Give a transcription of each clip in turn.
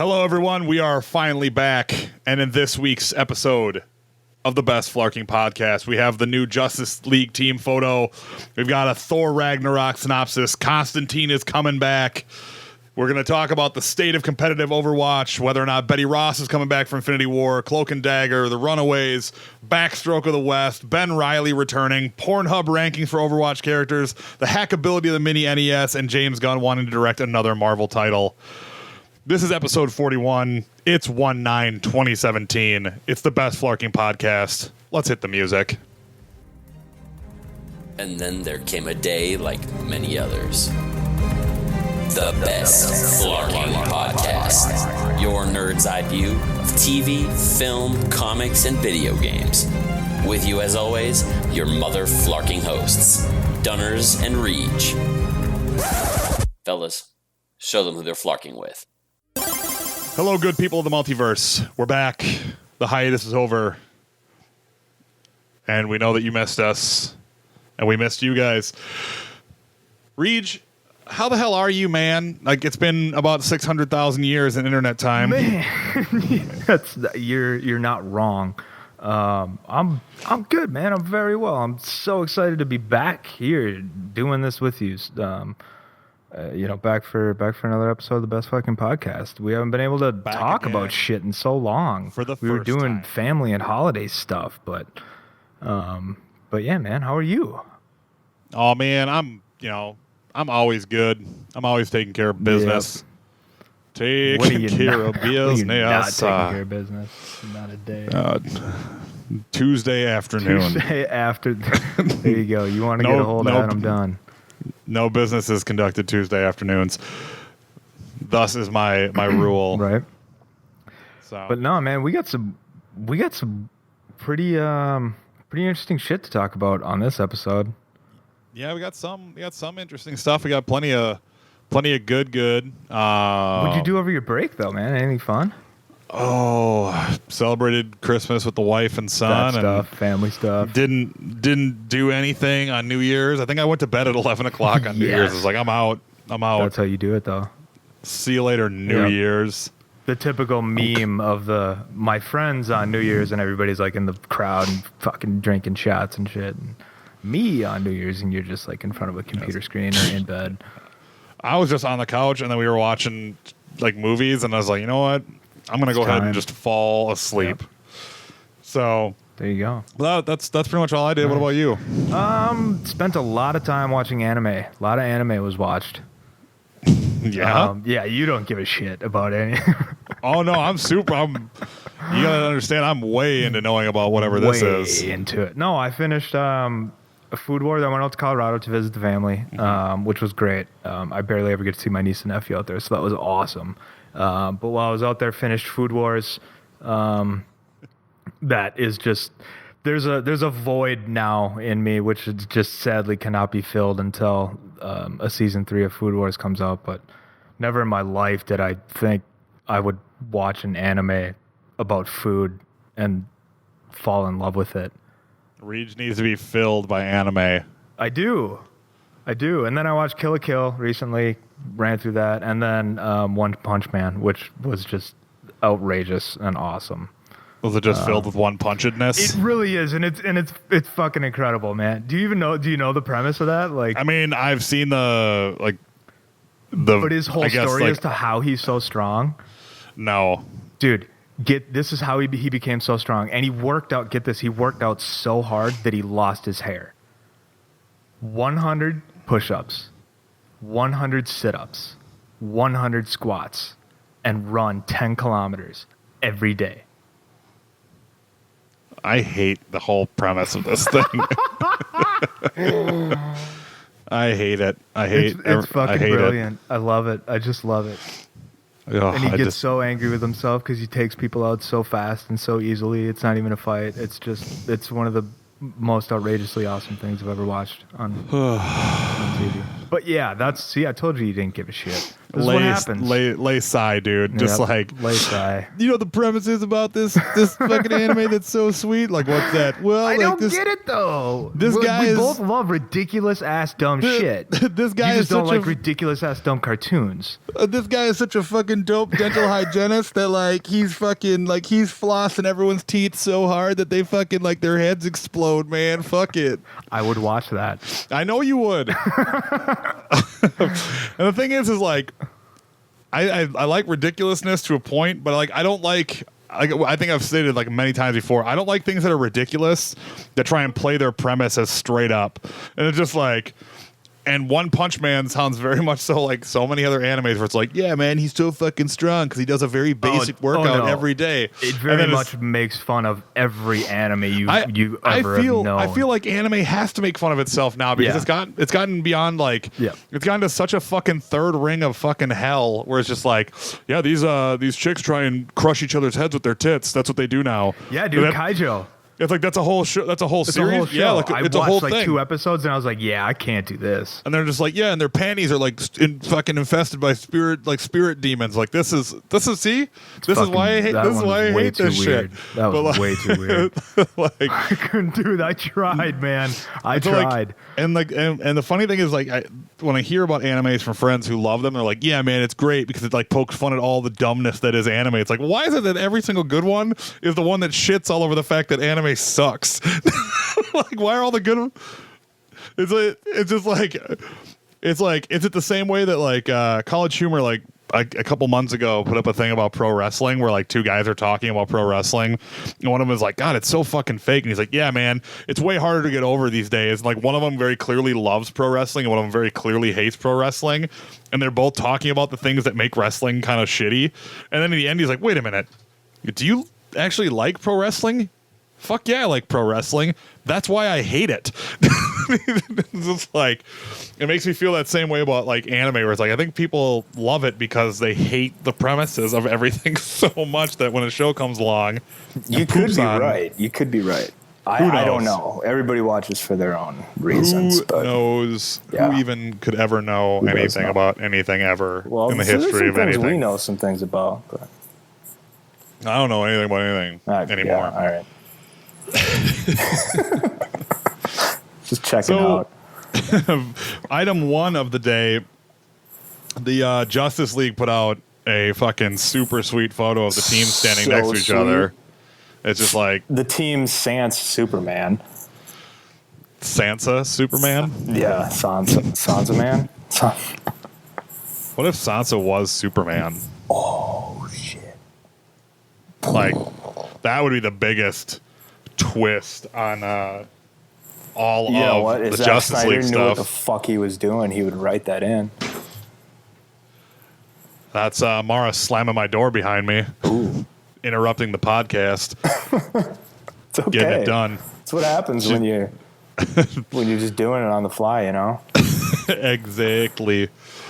Hello, everyone. We are finally back, and in this week's episode of the Best Flarking Podcast, we have the new Justice League team photo. We've got a Thor Ragnarok synopsis. Constantine is coming back. We're going to talk about the state of competitive Overwatch, whether or not Betty Ross is coming back for Infinity War, Cloak and Dagger, The Runaways, Backstroke of the West, Ben Reilly returning, Pornhub rankings for Overwatch characters, the hackability of the mini NES, and James Gunn wanting to direct another Marvel title. This is episode 41. It's 1/9/2017. It's the Best Flarking Podcast. Let's hit the music. And then there came a day like many others. The Best Flarking Podcast. Your nerd's eye view of TV, film, comics, and video games. With you as always, your mother flarking hosts, Dunners and Reeg. Fellas, show them who they're flarking with. Hello, good people of the multiverse. We're back. The hiatus is over. And we know that you missed us. And we missed you guys. Reeg, how the hell are you, man? Like, it's been about 600,000 years in internet time. Man, you're not wrong. I'm good, man. I'm very well. I'm so excited to be back here doing this with you. Back for another episode of the Best Fucking Podcast. We haven't been able to talk about shit in so long. We were doing family and holiday stuff, but yeah, man. How are you? Oh man, I'm always good. I'm always taking care of business. Yep. Taking care of business. Not taking care of business. Not a day. Tuesday afternoon. Tuesday after. There you go. You want to get a hold of that? I'm done. No business is conducted Tuesday afternoons. Thus is my rule. Right. So, but no, man, we got some pretty interesting shit to talk about on this episode. Yeah, we got some interesting stuff. We got plenty of good. What'd you do over your break though, man? Anything fun? Oh, celebrated Christmas with the wife and son. That stuff, family stuff. Didn't do anything on New Year's. I think I went to bed at 11 o'clock on New Year's. It's like, I'm out. That's how you do it, though. See you later, New Year's. The typical meme of my friends on New Year's and everybody's like in the crowd and fucking drinking shots and shit. And me on New Year's and you're just like in front of a computer screen or in bed. I was just on the couch and then we were watching like movies and I was like, you know what? I'm going to go ahead and just fall asleep. Yep. So there you go. Well, that's pretty much all I did. What about you? Spent a lot of time watching anime. A lot of anime was watched. Yeah? Yeah, you don't give a shit about any. Oh, no, you got to understand, I'm way into knowing about whatever this is. Way into it. No, I finished Food Wars. I went out to Colorado to visit the family, which was great. I barely ever get to see my niece and nephew out there, so that was awesome. But while I was out there, finished Food Wars. That is just there's a void now in me, which is just sadly cannot be filled until a season 3 of Food Wars comes out. But never in my life did I think I would watch an anime about food and fall in love with it. Reeg needs to be filled by anime. I do. And then I watched Kill la Kill recently, ran through that, and then One Punch Man, which was just outrageous and awesome. Was it just filled with one-punchedness? It really is, and it's fucking incredible, man. Do you know the premise of that? Like, I mean, I've seen but his whole story as to how he's so strong. No, dude. This is how he became so strong, and he worked out. Get this, he worked out so hard that he lost his hair. 100 push-ups, 100 sit-ups, 100 squats, and run 10 kilometers every day. I hate the whole premise of this thing. I hate it. It's fucking brilliant. I love it. I just love it. And he gets so angry with himself because he takes people out so fast and so easily. It's not even a fight. It's one of the most outrageously awesome things I've ever watched on TV. But yeah, I told you didn't give a shit. This is what happens. Lay sigh, dude. Just like lay sigh. You know the premises about this fucking anime that's so sweet. Like what's that? Well, I like don't this, get it though. This guy we both love ridiculous ass dumb shit. This guy you is just don't such like ridiculous ass dumb cartoons. This guy is such a fucking dope dental hygienist that like he's flossing everyone's teeth so hard that they fucking like their heads explode, man. Fuck it. I would watch that. I know you would. And the thing is like I like ridiculousness to a point, but like I don't like I think I've stated like many times before, I don't like things that are ridiculous that try and play their premise as straight up. And it's just like, and One Punch Man sounds very much so like so many other animes where it's like, yeah, man, he's so fucking strong because he does a very basic workout every day. It very much makes fun of every anime you ever have known. I feel like anime has to make fun of itself now because it's gotten beyond like it's gotten to such a fucking third ring of fucking hell where it's just like, yeah, these chicks try and crush each other's heads with their tits. That's what they do now. Yeah, dude, Kaijo. It's like that's a whole show. That's a whole series. A whole show. Yeah, like it's a whole thing. I watched like 2 episodes and I was like, yeah, I can't do this. And they're just like, yeah, and their panties are like fucking infested by spirit demons. Like this is see, this is why I hate. This is why I hate this shit. That was way too weird. Like I couldn't do it. I tried, man. I tried. Like, and the funny thing is like when I hear about animes from friends who love them, they're like, yeah, man, it's great because it like pokes fun at all the dumbness that is anime. It's like, why is it that every single good one is the one that shits all over the fact that anime sucks? Like, why are all the good? It's just like, is it the same way that like College Humor like a couple months ago put up a thing about pro wrestling where like 2 guys are talking about pro wrestling and one of them is like, God, it's so fucking fake, and he's like, yeah, man, it's way harder to get over these days. And like one of them very clearly loves pro wrestling and one of them very clearly hates pro wrestling, and they're both talking about the things that make wrestling kind of shitty. And then in the end he's like, wait a minute, do you actually like pro wrestling? Fuck yeah, I like pro wrestling. That's why I hate it. It's just like, it makes me feel that same way about like anime, where it's like I think people love it because they hate the premises of everything so much that when a show comes along, you could be right. You could be right. I don't know. Everybody watches for their own reasons. Who knows? Yeah. Who even could ever know anything about anything ever in the history of anything? We know some things about, but I don't know anything about anything anymore. Yeah, all right. Just checking out. Item 1 of the day, the Justice League put out a fucking super sweet photo of the team standing next to each other. It's just like the team Sans Superman. Sansa Superman? Yeah, Sansa Man. What if Sansa was Superman? Oh shit. Like that would be the biggest twist on all of the Justice League stuff. Knew what the fuck he was doing, he would write that in. That's Mara slamming my door behind me. Ooh. Interrupting the podcast. It's okay. Getting it done. That's what happens when you're just doing it on the fly, you know? Exactly.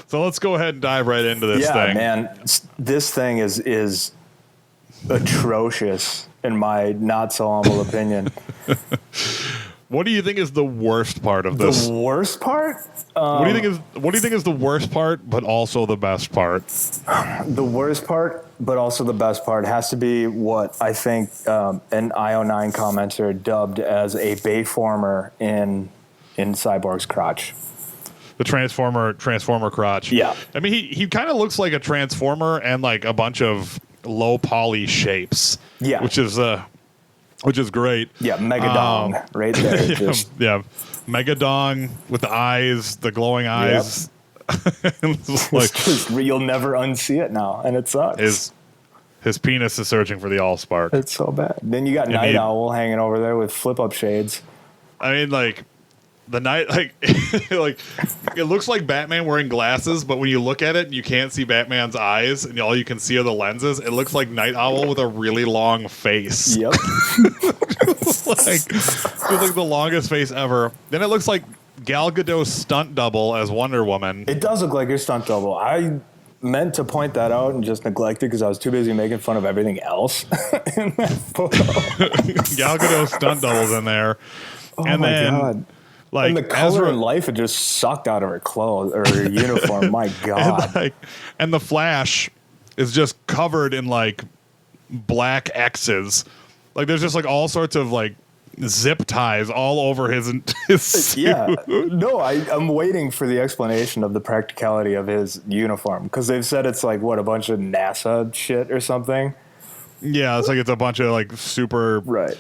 So let's go ahead and dive right into this thing. Yeah, man. This thing is atrocious in my not so humble opinion. What do you think is the worst part of this? The worst part? What do you think is the worst part, but also the best part? The worst part, but also the best part, has to be what I think an IO9 commenter dubbed as a Bayformer in Cyborg's crotch. The Transformer crotch. Yeah. I mean, he kind of looks like a Transformer and like a bunch of low poly shapes. Yeah. Which is great. Yeah, Megadong right there. Yeah. Megadong with the eyes, the glowing eyes. Yep. Like, you'll never unsee it now, and it sucks. His penis is searching for the Allspark. It's so bad. Then you got Night Owl hanging over there with flip-up shades. I mean, like, the night, like, like, it looks like Batman wearing glasses, but when you look at it, you can't see Batman's eyes, and all you can see are the lenses. It looks like Night Owl with a really long face. Yep. It's like the longest face ever. Then it looks like Gal Gadot's stunt double as Wonder Woman. It does look like your stunt double. I meant to point that out and just neglected because I was too busy making fun of everything else in that photo. Gal Gadot's stunt double's in there. Oh, and my God. Like, and the color Ezra, and life had just sucked out of her clothes or her uniform. My God. and the Flash is just covered in like black X's. Like there's just like all sorts of like zip ties all over his suit. Yeah. No, I'm waiting for the explanation of the practicality of his uniform because they've said it's like, what, a bunch of NASA shit or something? Yeah, it's like it's a bunch of like super right.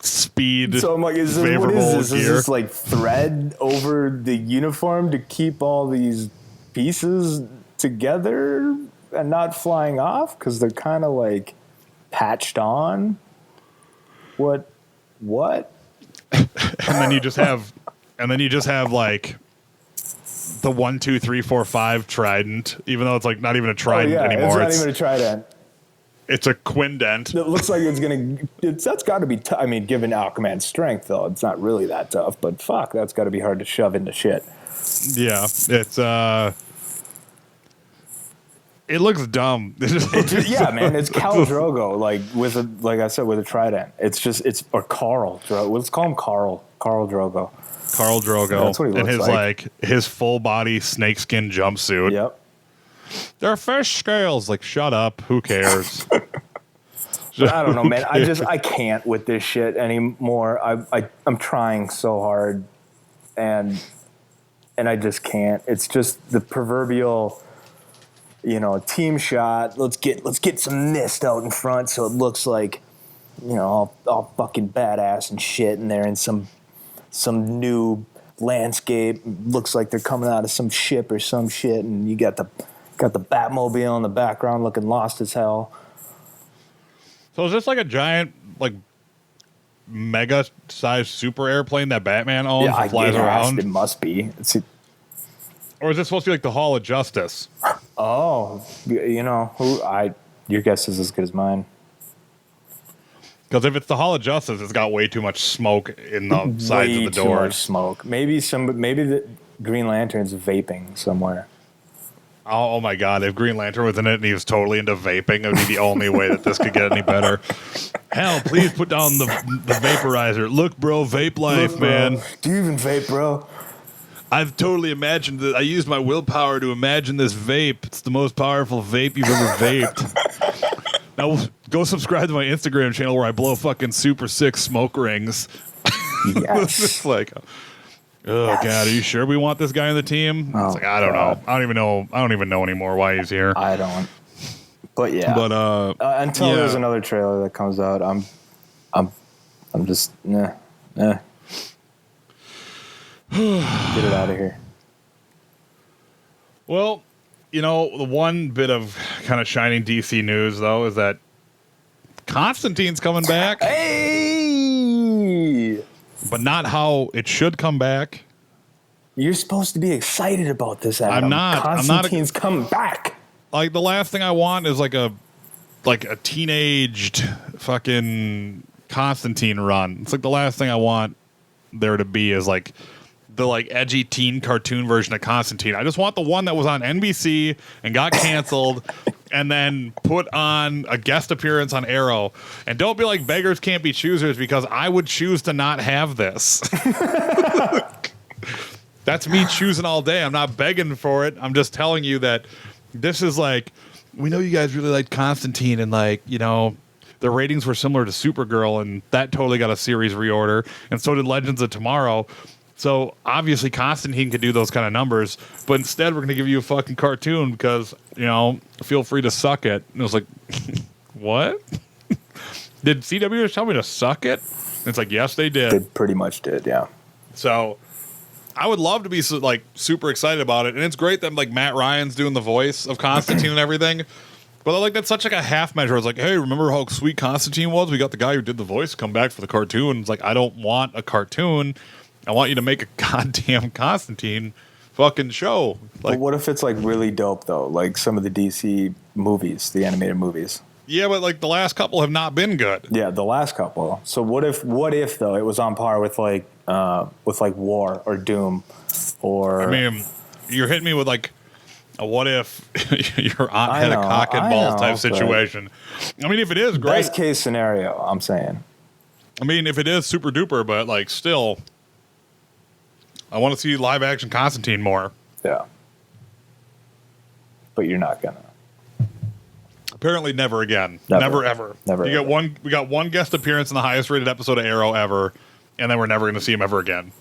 speed. So I'm like, what is this? Is this like thread over the uniform to keep all these pieces together and not flying off? Because they're kind of like patched on. What? And then you just have like the 1, 2, 3, 4, 5 trident, even though it's like not even a trident anymore. It's not even a trident. It's a quindent. It looks like that's got to be tough. I mean, given Aquaman's strength, though, it's not really that tough. But fuck, that's got to be hard to shove into shit. Yeah, it's it looks dumb. Yeah, man, it's Khal Drogo, like I said, with a trident. Or Carl. Let's call him Carl. Carl Drogo. Carl Drogo. Yeah, that's what he looks and his like. His full body snakeskin jumpsuit. Yep. There are fish scales. Like, shut up. Who cares? I don't know, man. I can't with this shit anymore. I'm trying so hard, and I just can't. It's just the proverbial, team shot. Let's get some mist out in front so it looks like, all fucking badass and shit, and they're in some new landscape. Looks like they're coming out of some ship or some shit, and you got the Batmobile in the background looking lost as hell. So is this like a giant, like, mega-sized super airplane that Batman owns and flies around? It must be. Or is this supposed to be like the Hall of Justice? Oh, your guess is as good as mine. Because if it's the Hall of Justice, it's got way too much smoke in the sides of the doors. Way too much smoke. Maybe the Green Lantern's vaping somewhere. Oh my God! If Green Lantern was in it and he was totally into vaping, it would be the only way that this could get any better. Hell, please put down the vaporizer. Look, bro, vape life, man. Do you even vape, bro? I've totally imagined that. I used my willpower to imagine this vape. It's the most powerful vape you've ever vaped. Now go subscribe to my Instagram channel where I blow fucking super sick smoke rings. Yes. It's like, oh yes. God, are you sure we want this guy on the team? Oh, it's like, I don't know. I don't even know anymore why he's here. I don't. But yeah. But until there's another trailer that comes out, I'm just nah. Get it out of here. Well, the one bit of kind of shining DC news though is that Constantine's coming back. Hey! But not how it should come back. You're supposed to be excited about this, Adam. I'm not. Constantine's coming back. Like, the last thing I want is like a teenaged fucking Constantine run. It's like the last thing I want there to be is like the edgy teen cartoon version of Constantine. I just want the one that was on NBC and got canceled and then put on a guest appearance on Arrow. And don't be like beggars can't be choosers, because I would choose to not have this. That's me choosing all day. I'm not begging for it. I'm just telling you that this is like, we know you guys really liked Constantine, and the ratings were similar to Supergirl, and that totally got a series reorder, and so did Legends of Tomorrow. So obviously Constantine could do those kind of numbers, but instead we're going to give you a fucking cartoon because, feel free to suck it. And it was like, what? Did CW just tell me to suck it? And it's like, yes, they did. They pretty much did, yeah. So I would love to be super excited about it. And it's great that Matt Ryan's doing the voice of Constantine and everything. But that's such a half measure. It's like, hey, remember how sweet Constantine was? We got the guy who did the voice come back for the cartoon. It's like, I don't want a cartoon. I want you to make a goddamn Constantine fucking show. But what if it's really dope though? Like some of the DC movies, the animated movies. Yeah, but the last couple have not been good. Yeah, the last couple. So what if though it was on par with War or Doom, or? I mean, you're hitting me with a what if your aunt had a cock and balls type situation. I mean, if it is great, best case scenario, I'm saying. I mean, if it is super duper, but still. I want to see live action Constantine more. Yeah. But you're not gonna. Apparently, never again. Never. Never ever. Never You ever. get one. We got one guest appearance in the highest rated episode of Arrow ever, and then we're never going to see him ever again.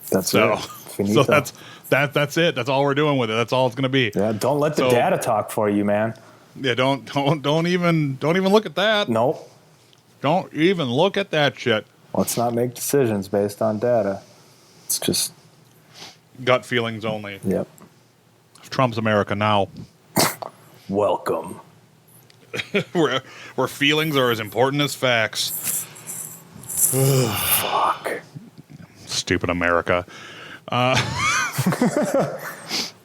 That's So, it. Finito. so that's it. That's all we're doing with it. That's all it's going to be. Yeah, don't let the So- data talk for you, man. Yeah, don't even look at that. Nope. Don't even look at that shit. Let's not make decisions based on data. It's just, Gut feelings only. yep. Trump's America now. Welcome. where feelings are as important as facts. Fuck. Stupid America.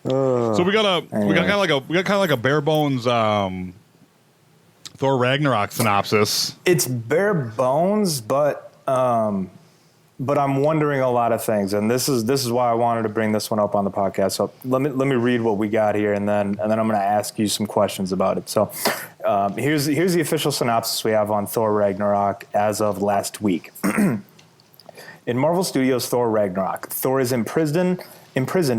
So we got kind of like a bare bones Thor Ragnarok synopsis. It's bare bones, but I'm wondering a lot of things, and this is why I wanted to bring this one up on the podcast. So let me read what we got here, and then I'm going to ask you some questions about it. So here's the official synopsis we have on Thor Ragnarok as of last week. In Marvel Studios' Thor Ragnarok, Thor is imprisoned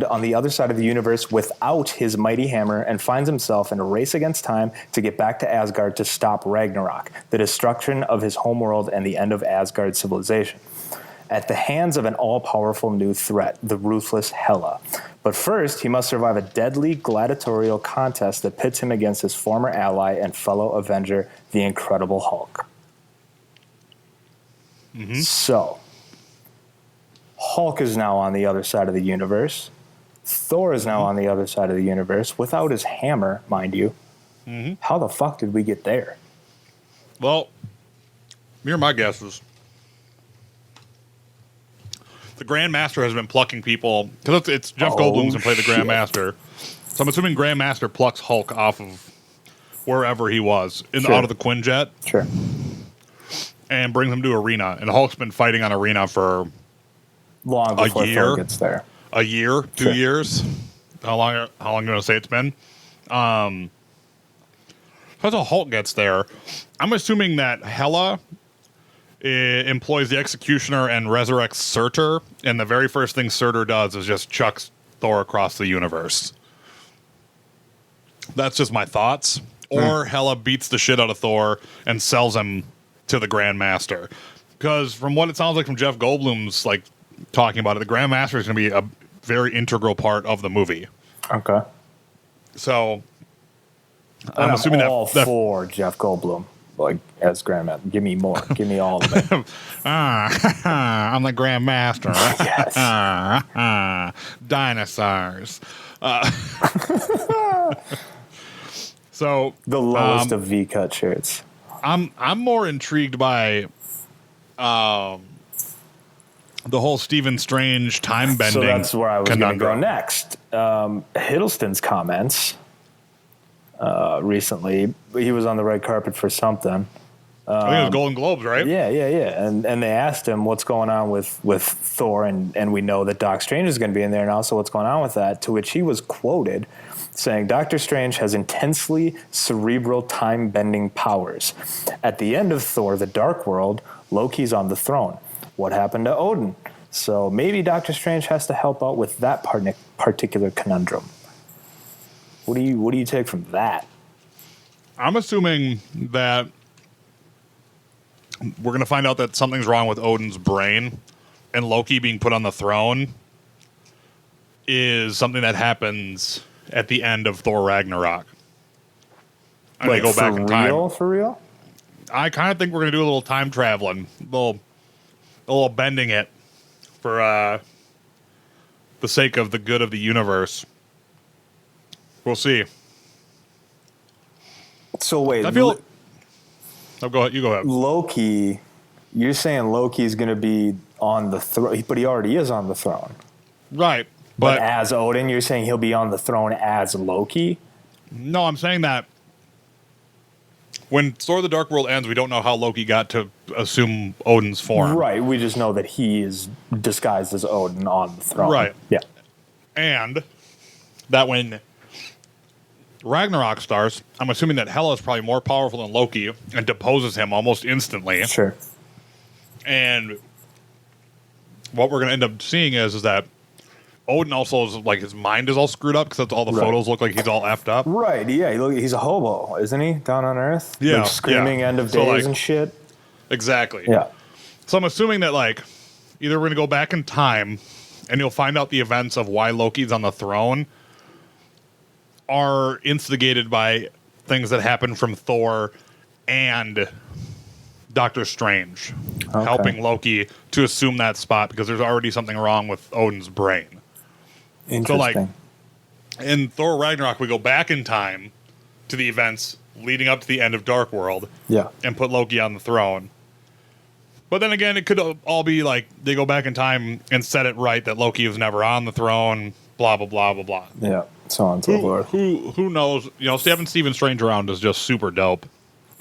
on the other side of the universe without his mighty hammer and finds himself in a race against time to get back to Asgard to stop Ragnarok, the destruction of his homeworld and the end of Asgard's civilization, at the hands of an all-powerful new threat, the ruthless Hela. But first, he must survive a deadly gladiatorial contest that pits him against his former ally and fellow Avenger, the Incredible Hulk. Mm-hmm. So, Hulk is now on the other side of the universe. Thor is now on the other side of the universe without his hammer, mind you. Mm-hmm. How the fuck did we get there? Well, here are my guesses. The Grandmaster has been plucking people because it's Jeff Goldblum's and play the shit. Grandmaster. So I'm assuming Grandmaster plucks Hulk off of wherever he was Sure. out of the Quinjet Sure. and brings him to Arena. And Hulk's been fighting on Arena for Long before year? Thor gets there. a year, 2 Sure. years. How long am I going to say it's been? As a Hulk gets there, I'm assuming that Hela employs the Executioner and resurrects Surtur, and the very first thing Surtur does is just chucks Thor across the universe. That's just my thoughts. Or Hela beats the shit out of Thor and sells him to the Grandmaster. Because from what it sounds like from Jeff Goldblum's like talking about it, the Grandmaster is going to be a very integral part of the movie. Okay. So I'm assuming all that for Jeff Goldblum, like as Grandmaster. Give me more. Give me all of it. I'm the Grandmaster. Yes. Dinosaurs. So The lowest of V-cut shirts. I'm more intrigued by the whole Stephen Strange time bending. So that's where I was going to go conundrum. next. Hiddleston's comments recently. He was on the red carpet for something. I think it was Golden Globes, right? Yeah. And they asked him what's going on with Thor, and we know that Doc Strange is going to be in there now, so what's going on with that? To which he was quoted saying, Doctor Strange has intensely cerebral time-bending powers. At the end of Thor, the Dark World, Loki's on the throne. What happened to Odin? So maybe Doctor Strange has to help out with that particular conundrum. What do you take from that? I'm assuming that we're going to find out that something's wrong with Odin's brain, and Loki being put on the throne is something that happens at the end of Thor Ragnarok. And Like they go back in time. For real? I kind of think we're going to do a little time traveling, a little bending it for the sake of the good of the universe. We'll see. So wait, I feel. Oh, go ahead. You go ahead. Loki, you're saying Loki's going to be on the throne, but he already is on the throne. Right. But But as Odin, you're saying he'll be on the throne as Loki? no, I'm saying that when Thor the Dark World ends, we don't know how Loki got to assume Odin's form. Right. We just know that he is disguised as Odin on the throne. Right. Yeah. And that when Ragnarok starts, I'm assuming that Hela is probably more powerful than Loki and deposes him almost instantly. Sure. And what we're going to end up seeing is that Odin also is like his mind is all screwed up because all the photos look like he's all effed up. Right. Yeah. He's a hobo, isn't he? Down on Earth. Yeah. Like screaming end of days and shit. Exactly. Yeah. So I'm assuming that like either we're going to go back in time and you'll find out the events of why Loki's on the throne are instigated by things that happen from Thor and Doctor Strange helping Loki to assume that spot because there's already something wrong with Odin's brain. Interesting. So like in Thor Ragnarok, we go back in time to the events leading up to the end of Dark World. Yeah. And put Loki on the throne. But then again, it could all be like they go back in time and set it right that Loki was never on the throne, blah, blah, blah, blah, blah. Yeah. So on and so forth. Who knows? You know, having Stephen Strange around is just super dope.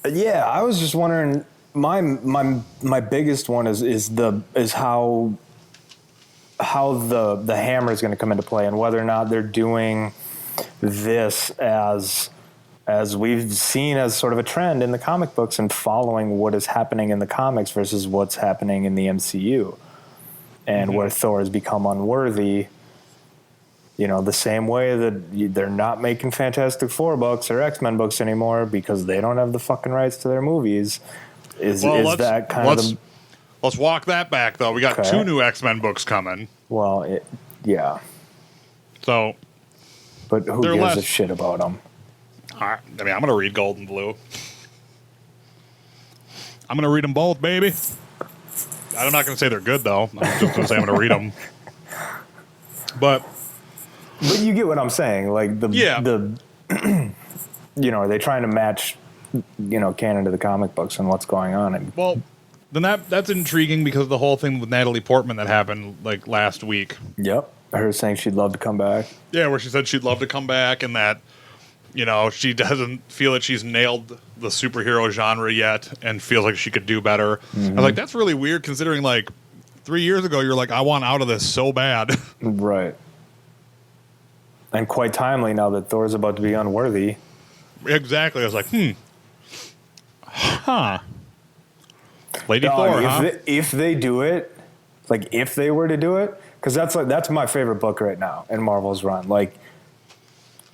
Yeah, I was just wondering. My biggest one is how the hammer is going to come into play and whether or not they're doing this as we've seen as sort of a trend in the comic books and following what is happening in the comics versus what's happening in the MCU and where Thor has become unworthy. You know, the same way that they're not making Fantastic Four books or X-Men books anymore because they don't have the fucking rights to their movies. Let's walk that back, though. We got 2 new X-Men books coming. Well, yeah. So, but who gives a shit about them? I mean, I'm going to read Gold and Blue. I'm going to read them both, baby. I'm not going to say they're good, though. I'm just going to say I'm going to read them. But you get what I'm saying. Like, you know, are they trying to match, you know, canon to the comic books and what's going on? And, well, then that's intriguing because the whole thing with Natalie Portman that happened, like, last week. Yep. Her saying she'd love to come back. Yeah, where she said she'd love to come back and that, you know, she doesn't feel that she's nailed the superhero genre yet and feels like she could do better. I was like, that's really weird considering, like, 3 years ago, you're like, I want out of this so bad. Right. And quite timely now that Thor's about to be unworthy. Exactly. I was like, Lady Thor, if they do it, like, if they were to do it, because that's my favorite book right now in Marvel's run. Like,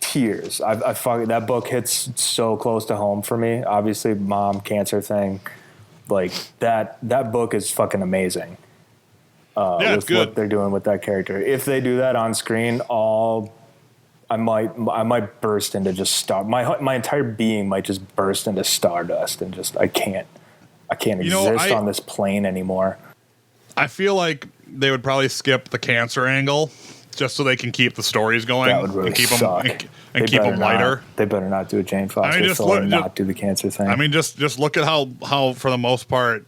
tears. That book hits so close to home for me. Obviously, mom, cancer thing. Like, that book is fucking amazing. With good. What they're doing with that character. If they do that on screen, I might burst into just my entire being might just burst into stardust and just I can't exist on this plane anymore. I feel like they would probably skip the cancer angle just so they can keep the stories going. That would really suck. Keep them lighter. They better not do a Jane Foster not do the cancer thing. I mean, just look at how for the most part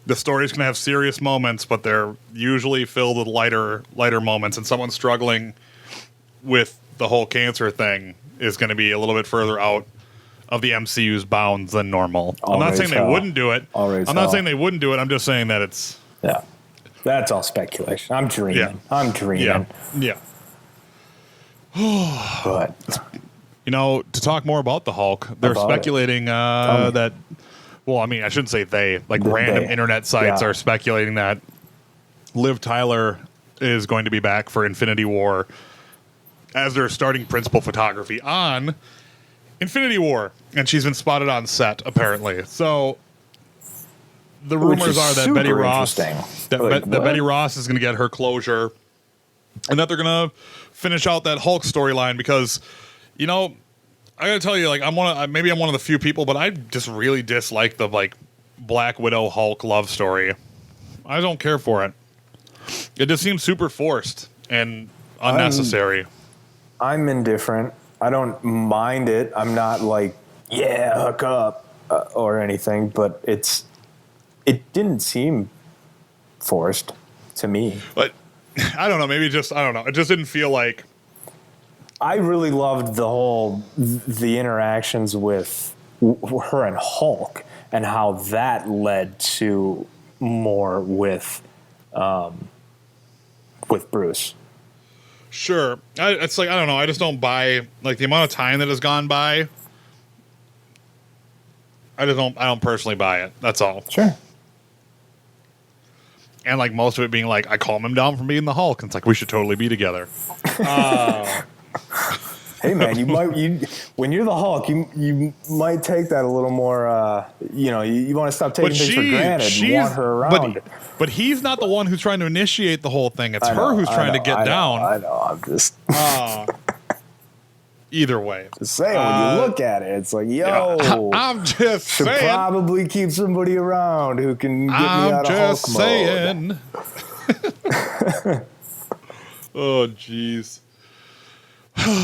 the stories can have serious moments, but they're usually filled with lighter moments, and someone struggling with the whole cancer thing is going to be a little bit further out of the MCU's bounds than normal. I'm not saying they wouldn't do it. I'm not saying they wouldn't do it. I'm just saying that it's... Yeah. That's all speculation. I'm dreaming. Yeah. I'm dreaming. Yeah. But... You know, to talk more about the Hulk, they're speculating that... Well, I mean, I shouldn't say they. Like, random internet sites are speculating that Liv Tyler is going to be back for Infinity War as their starting principal photography on Infinity War. And she's been spotted on set, apparently. So the rumors are that Betty Ross Betty Ross is going to get her closure and that they're going to finish out that Hulk storyline because, you know, I got to tell you, like, I'm one of the few people, but I just really dislike the, like, Black Widow Hulk love story. I don't care for it. It just seems super forced and unnecessary. I'm indifferent. I don't mind it. I'm not like, yeah, hook up or anything, but it didn't seem forced to me. But I don't know. Maybe just, I don't know. It just didn't feel like. I really loved the interactions with her and Hulk and how that led to more with Bruce. Sure. It's like, I don't know. I just don't buy, like, the amount of time that has gone by. I don't personally buy it. That's all. Sure. And like most of it being like, I calm him down from being the Hulk. And it's like, we should totally be together. Hey man, when you're the Hulk, you might take that a little more. You want to stop taking things for granted. You want her around. But he's not the one who's trying to initiate the whole thing. It's her who's trying to get down. I know. I'm just. Either way, Just saying, when you look at it, it's like, yo, I'm just should saying. probably keep somebody around who can get me out of Hulk saying. Oh, jeez.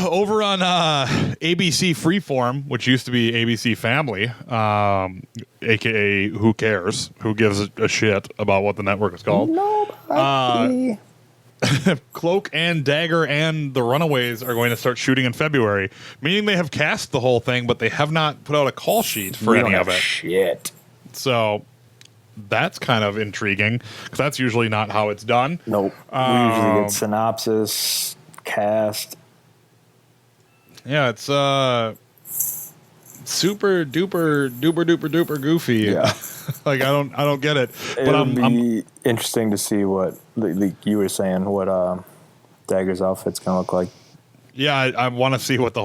Over on ABC Freeform, which used to be ABC Family, a.k.a. Who Cares? Who gives a shit about what the network is called? Nobody. Cloak and Dagger and the Runaways are going to start shooting in February, meaning they have cast the whole thing, but they have not put out a call sheet for any of it. Shit. So that's kind of intriguing, because that's usually not how it's done. Nope. We usually get synopsis, cast. Yeah, it's super duper goofy. Yeah. Like I don't get it. But It'll be interesting to see what, like you were saying, what Dagger's outfit's gonna look like. Yeah, I want to see what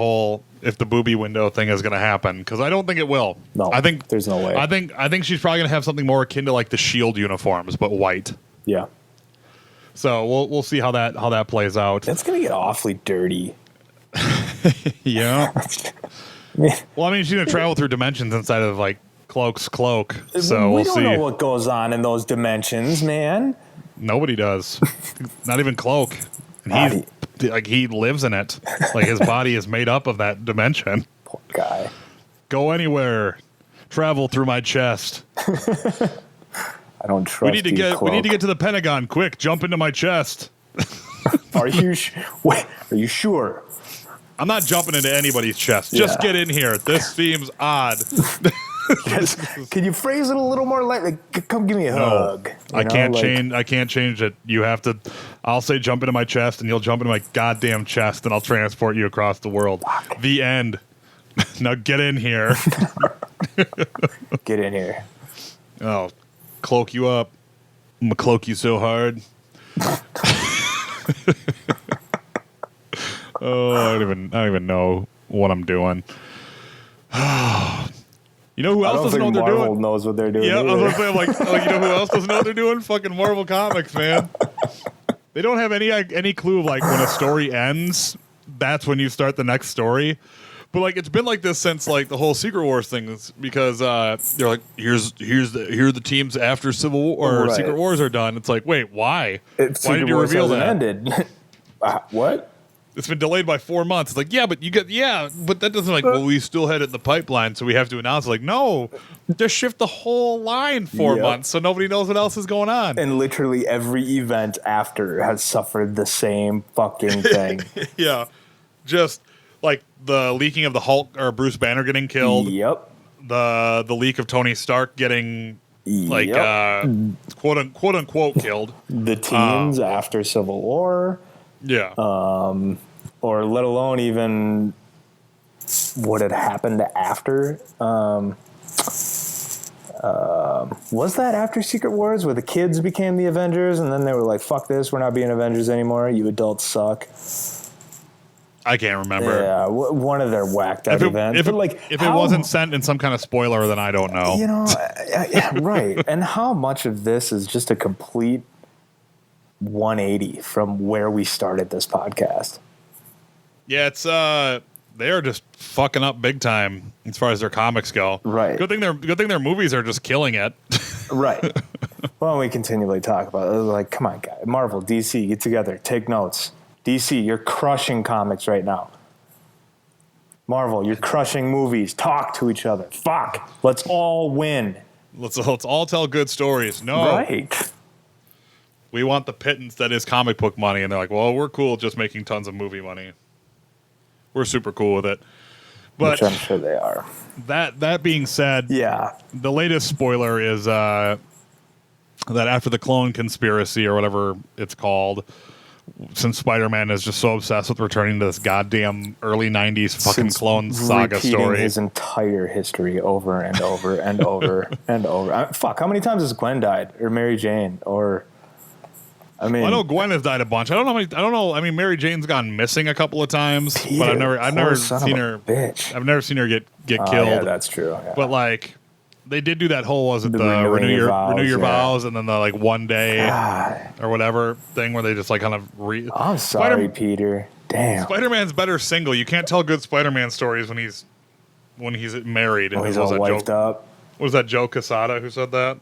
if the booby window thing is going to happen, because I don't think it will. No, I think there's no way. I think she's probably going to have something more akin to like the Shield uniforms, but white. Yeah. So we'll see how that plays out. That's gonna get awfully dirty. Yeah. Well, I mean, she's going to travel through dimensions inside of like Cloak's cloak. So we we'll don't see. know what goes on in those dimensions, man. Nobody does. Not even Cloak. And he lives in it. Like his body is made up of that dimension. Poor guy. Go anywhere. Travel through my chest. I don't trust We need to Cloak. get to the Pentagon. Quick, jump into my chest. Are you sure? I'm not jumping into anybody's chest. Just get in here. This seems odd. Can you phrase it a little more lightly? Come give me a hug. I can't change it. You have to. I'll say jump into my chest, and you'll jump into my goddamn chest, and I'll transport you across the world. Fuck. The end. Now get in here. Get in here. Oh, cloak you up. I'm gonna cloak you so hard. Oh, I don't even know what I'm doing. You know who else doesn't know what they're Marvel doing? knows what they're doing. Yeah, either. I was gonna say, like, you know who else doesn't know what they're doing? Fucking Marvel Comics, man. They don't have any clue of like when a story ends, that's when you start the next story. But like it's been like this since like the whole Secret Wars thing, because they're like, here are the teams after Civil War or Secret Wars are done. It's like, wait, why? Why did you reveal that? Ended. What? It's been delayed by 4 months. It's like, but that doesn't like, well, we still had it in the pipeline, so we have to announce it. Like, no, just shift the whole line 4 months so nobody knows what else is going on. And literally every event after has suffered the same fucking thing. Yeah. Just like the leaking of the Hulk or Bruce Banner getting killed. Yep. The leak of Tony Stark getting like quote unquote killed. The teams after Civil War. Yeah. Or let alone even what had happened after. Was that after Secret Wars where the kids became the Avengers and then they were like, fuck this, we're not being Avengers anymore, you adults suck? I can't remember. Yeah, one of their whacked out events. If it wasn't sent in some kind of spoiler, then I don't know. You know, yeah, right. And how much of this is just a complete 180 from where we started this podcast? Yeah, it's they are just fucking up big time as far as their comics go. Right. Good thing their movies are just killing it. Right. Well, we continually talk about it. Like, come on, guys. Marvel, DC, get together. Take notes. DC, you're crushing comics right now. Marvel, you're crushing movies. Talk to each other. Fuck. Let's all win. Let's all tell good stories. No. Right. We want the pittance that is comic book money. And they're like, well, we're cool just making tons of movie money. We're super cool with it. But which I'm sure they are. That being said, yeah, the latest spoiler is that after the clone conspiracy or whatever it's called, since Spider-Man is just so obsessed with returning to this goddamn early 90s fucking clone saga story. His entire history over and over and over and over. Fuck, how many times has Gwen died? Or Mary Jane? Or I mean, I know Gwen has died a bunch. I don't know how many. I don't know. I mean, Mary Jane's gone missing a couple of times, Peter, but I've never son seen of a her. bitch. I've never seen her get killed. Yeah, that's true. Yeah. But like, they did do that whole The renewing your vows, vows, and then the like one day God. or whatever thing where they just like kind of I'm sorry, Peter. Damn. Spider-Man's better single. You can't tell good Spider-Man stories when he's married. Oh, he's What was all that wiped up. Was that Joe Quesada who said that?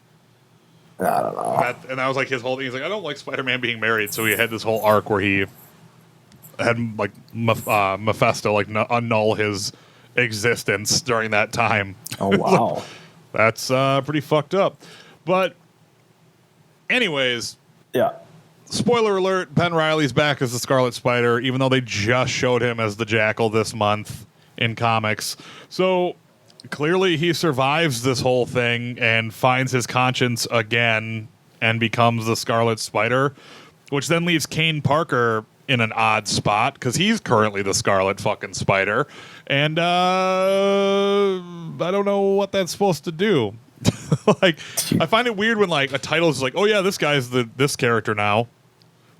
I don't know. And that was like his whole thing. He's like, I don't like Spider-Man being married, so he had this whole arc where he had like Mephisto like annul his existence during that time. Oh wow. That's pretty fucked up. But anyways, Yeah. spoiler alert, Ben Reilly's back as the Scarlet Spider, even though they just showed him as the Jackal this month in comics. So clearly he survives this whole thing and finds his conscience again and becomes the Scarlet Spider, which then leaves Kane Parker in an odd spot because he's currently the Scarlet fucking Spider. And I don't know what that's supposed to do. Like, I find it weird when like a title is like, oh yeah, this guy's this character now.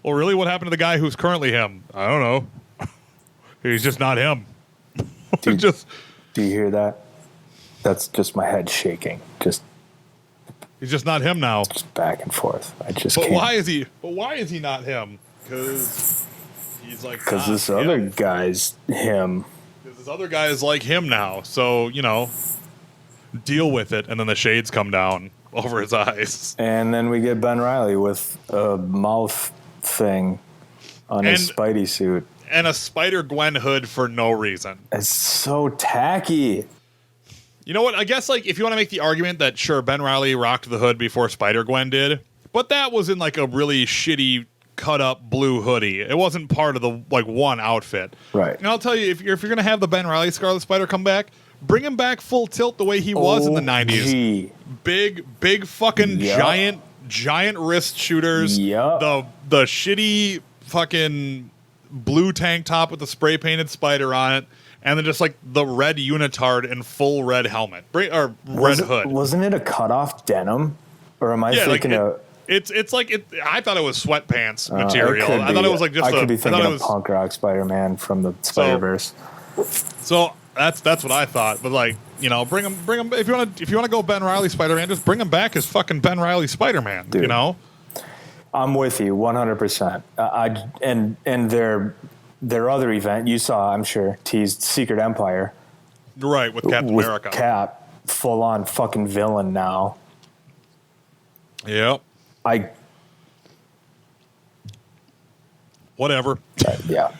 Well, really, what happened to the guy who's currently him? I don't know. He's just not him. Do you hear that? That's just my head shaking. He's just not him now. Just back and forth. I just But can't. why is he? But why is he not him? Because he's like. Because this him. other guy's him. Because this other guy is like him now. So deal with it. And then the shades come down over his eyes. And then we get Ben Reilly with a mouth thing on his Spidey suit. And a Spider-Gwen hood for no reason. It's so tacky. You know what? I guess like if you want to make the argument that sure Ben Reilly rocked the hood before Spider-Gwen did, but that was in like a really shitty cut up blue hoodie. It wasn't part of the like one outfit. Right. And I'll tell you, if you're gonna have the Ben Reilly Scarlet Spider come back, bring him back full tilt the way he was in the 90s. Big fucking giant wrist shooters. Yep. The shitty fucking blue tank top with the spray painted spider on it. And then just like the red unitard and full red helmet or red hood. Wasn't it a cutoff denim? Or am I thinking of? It's like it. I thought it was sweatpants material. I thought it was like just. I could be thinking of punk rock Spider-Man from the Spider-Verse. So that's what I thought. But like bring him if you want to go Ben Reilly Spider-Man, just bring him back as fucking Ben Reilly Spider-Man. Dude. I'm with you 100%. And their other event you saw, I'm sure, teased Secret Empire. Right, with Captain America. Cap, full on fucking villain now. Yep. Whatever. Yeah.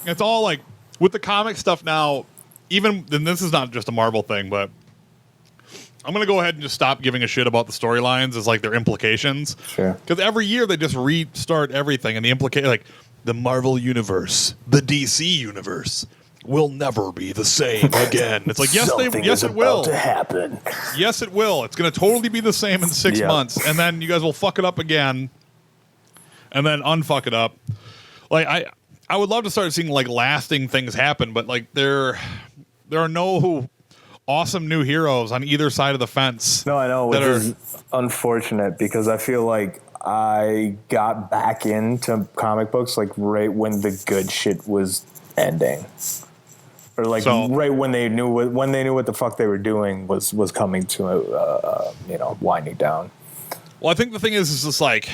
It's all like with the comic stuff now, even and this is not just a Marvel thing, but I'm going to go ahead and just stop giving a shit about the storylines as like their implications. Sure. Because every year they just restart everything and like the Marvel universe, the DC universe will never be the same again. It's like, yes, it will. To happen. Yes, it will. It's going to totally be the same in 6 months. And then you guys will fuck it up again and then unfuck it up. Like I would love to start seeing like lasting things happen, but like there are no awesome new heroes on either side of the fence. No, I know, which is unfortunate because I feel like I got back into comic books like right when the good shit was ending, or like right when they knew what the fuck they were doing was coming to winding down. Well, I think the thing is just like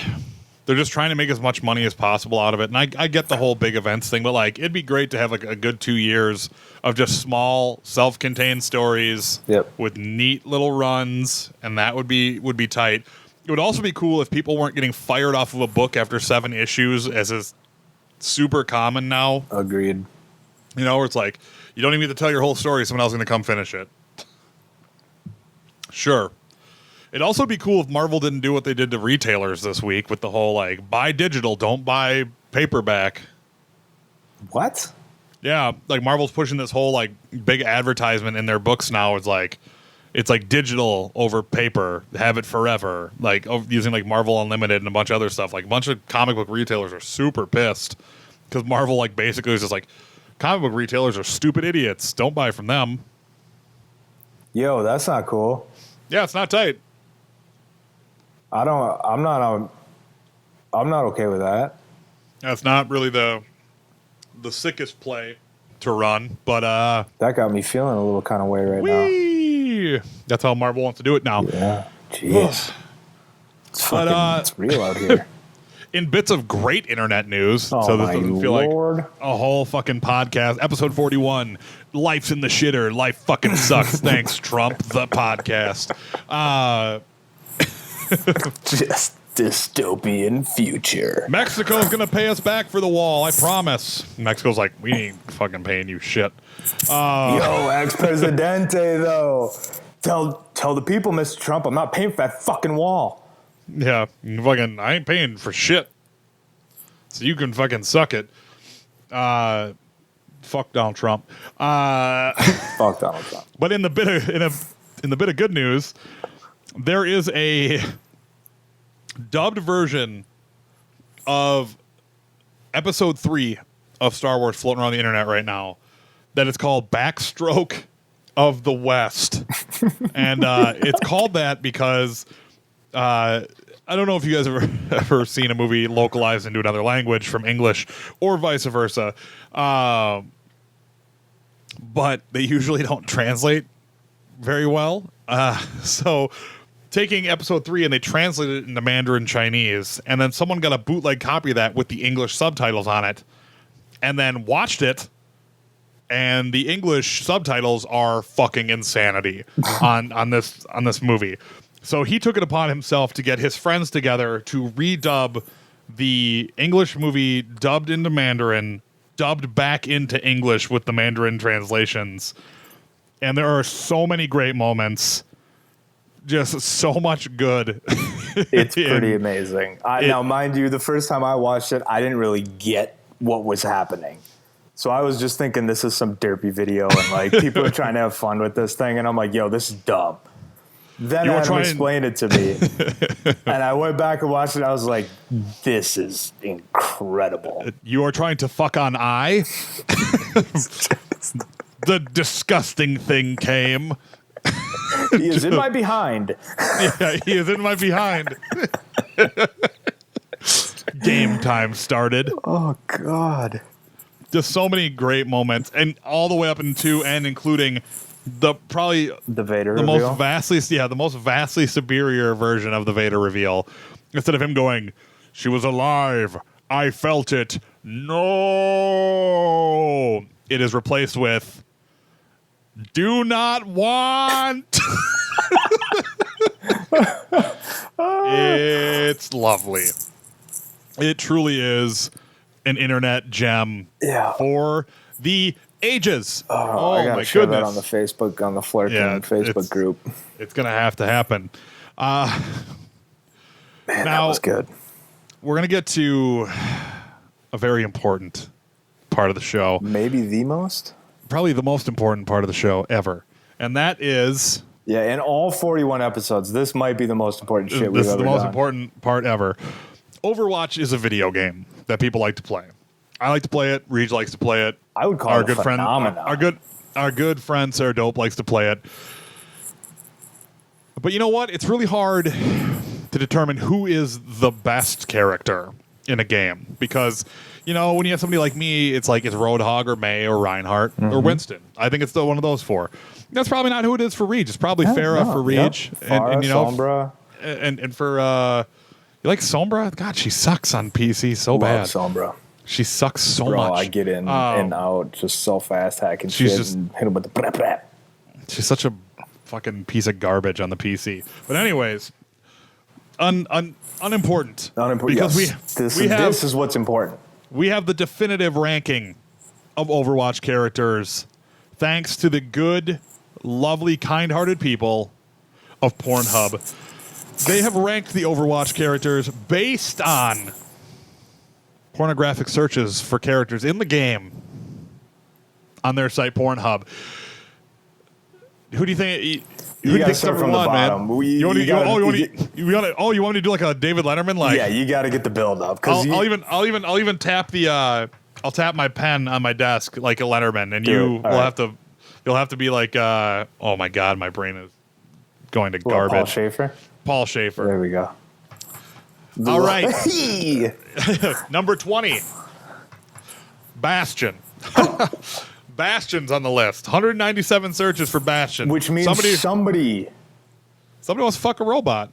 they're just trying to make as much money as possible out of it, and I get the whole big events thing, but like it'd be great to have like a good 2 years of just small, self-contained stories with neat little runs, and that would be tight. It would also be cool if people weren't getting fired off of a book after 7 issues, as is super common now. Agreed. Where it's like you don't even need to tell your whole story; someone else is going to come finish it. Sure. It'd also be cool if Marvel didn't do what they did to retailers this week with the whole like buy digital, don't buy paperback. What? Yeah, like Marvel's pushing this whole like big advertisement in their books now. It's like digital over paper, have it forever. Like using like Marvel Unlimited and a bunch of other stuff. Like a bunch of comic book retailers are super pissed because Marvel like basically is just like comic book retailers are stupid idiots. Don't buy from them. Yo, that's not cool. Yeah, it's not tight. I'm not I'm not okay with that. That's not really the sickest play to run, but that got me feeling a little kind of way right now. That's how Marvel wants to do it now. Yeah, jeez, it's real out here. In bits of great internet news, Oh, so this my doesn't feel Lord. like a whole fucking podcast. Episode 41, Life's in the Shitter. Life fucking sucks. Thanks, Trump, the podcast. Just dystopian future. Mexico's going to pay us back for the wall, I promise. Mexico's like, we ain't fucking paying you shit. Yo, ex-presidente, though. Tell the people, Mr. Trump, I'm not paying for that fucking wall. Yeah, fucking, I ain't paying for shit. So you can fucking suck it. Fuck Donald Trump. Fuck Donald Trump. But in the bit of good news, there is a dubbed version of episode 3 of Star Wars floating around the internet right now that is called Backstroke of the West. And it's called that because I don't know if you guys have ever seen a movie localized into another language from English or vice versa. But they usually don't translate very well. So taking episode 3 and they translated it into Mandarin Chinese, and then someone got a bootleg copy of that with the English subtitles on it, and then watched it, and the English subtitles are fucking insanity on this movie. So he took it upon himself to get his friends together to redub the English movie dubbed into Mandarin, dubbed back into English with the Mandarin translations. And there are so many great moments. Just so much good. It's pretty amazing. Now, mind you, the first time I watched it, I didn't really get what was happening. So I was just thinking this is some derpy video and like people are trying to have fun with this thing. And I'm like, yo, this is dumb. Then Adam explained it to me. And I went back and watched it. I was like, this is incredible. You are trying to fuck on I? The disgusting thing came. He is in my behind. Yeah, he is in my behind. Game time started. Oh, God. Just so many great moments. And all the way up into and including the Vader the reveal? most vastly superior version of the Vader reveal. Instead of him going, she was alive, I felt it, no, it is replaced with, do not want. It's lovely. It truly is an internet gem for the ages. I gotta share that on the Facebook, on the Flarking Facebook group. It's gonna have to happen. Man, now, that was good. We're gonna get to a very important part of the show. Maybe the most? Probably the most important part of the show ever. And that is... Yeah, in all 41 episodes, this might be the most important shit we've ever done. This is the most important part ever. Overwatch is a video game that people like to play. I like to play it. Reeg likes to play it. I would call it a phenomenon. Our good friend Sarah Dope likes to play it. But you know what? It's really hard to determine who is the best character in a game. Because, you know, when you have somebody like me, it's like it's Roadhog or May or Reinhardt or Winston. I think it's one of those four. That's probably not who it is for Reeg. It's probably Farah for Reeg. And you know, Sombra. And for you like Sombra? God, she sucks on PC so bad. Sombra. She sucks so much. I get in and out just so fast, hacking shit and hit him with the brap brap. She's such a fucking piece of garbage on the PC. But anyways, unimportant. Because this is what's important. We have the definitive ranking of Overwatch characters thanks to the good, lovely, kind-hearted people of Pornhub. They have ranked the Overwatch characters based on pornographic searches for characters in the game on their site Pornhub. Who do you think? Who do you think's number one, man? You want me to do like a David Letterman? Like, yeah, you got to get the build up. I'll even tap the. I'll tap my pen on my desk like a Letterman, and you'll have to be like, oh my god, my brain is going to garbage. Paul Schaefer. Paul Schaefer. There we go. All right. Number 20. Bastion. Bastion's on the list. 197 searches for Bastion. Which means somebody wants to fuck a robot.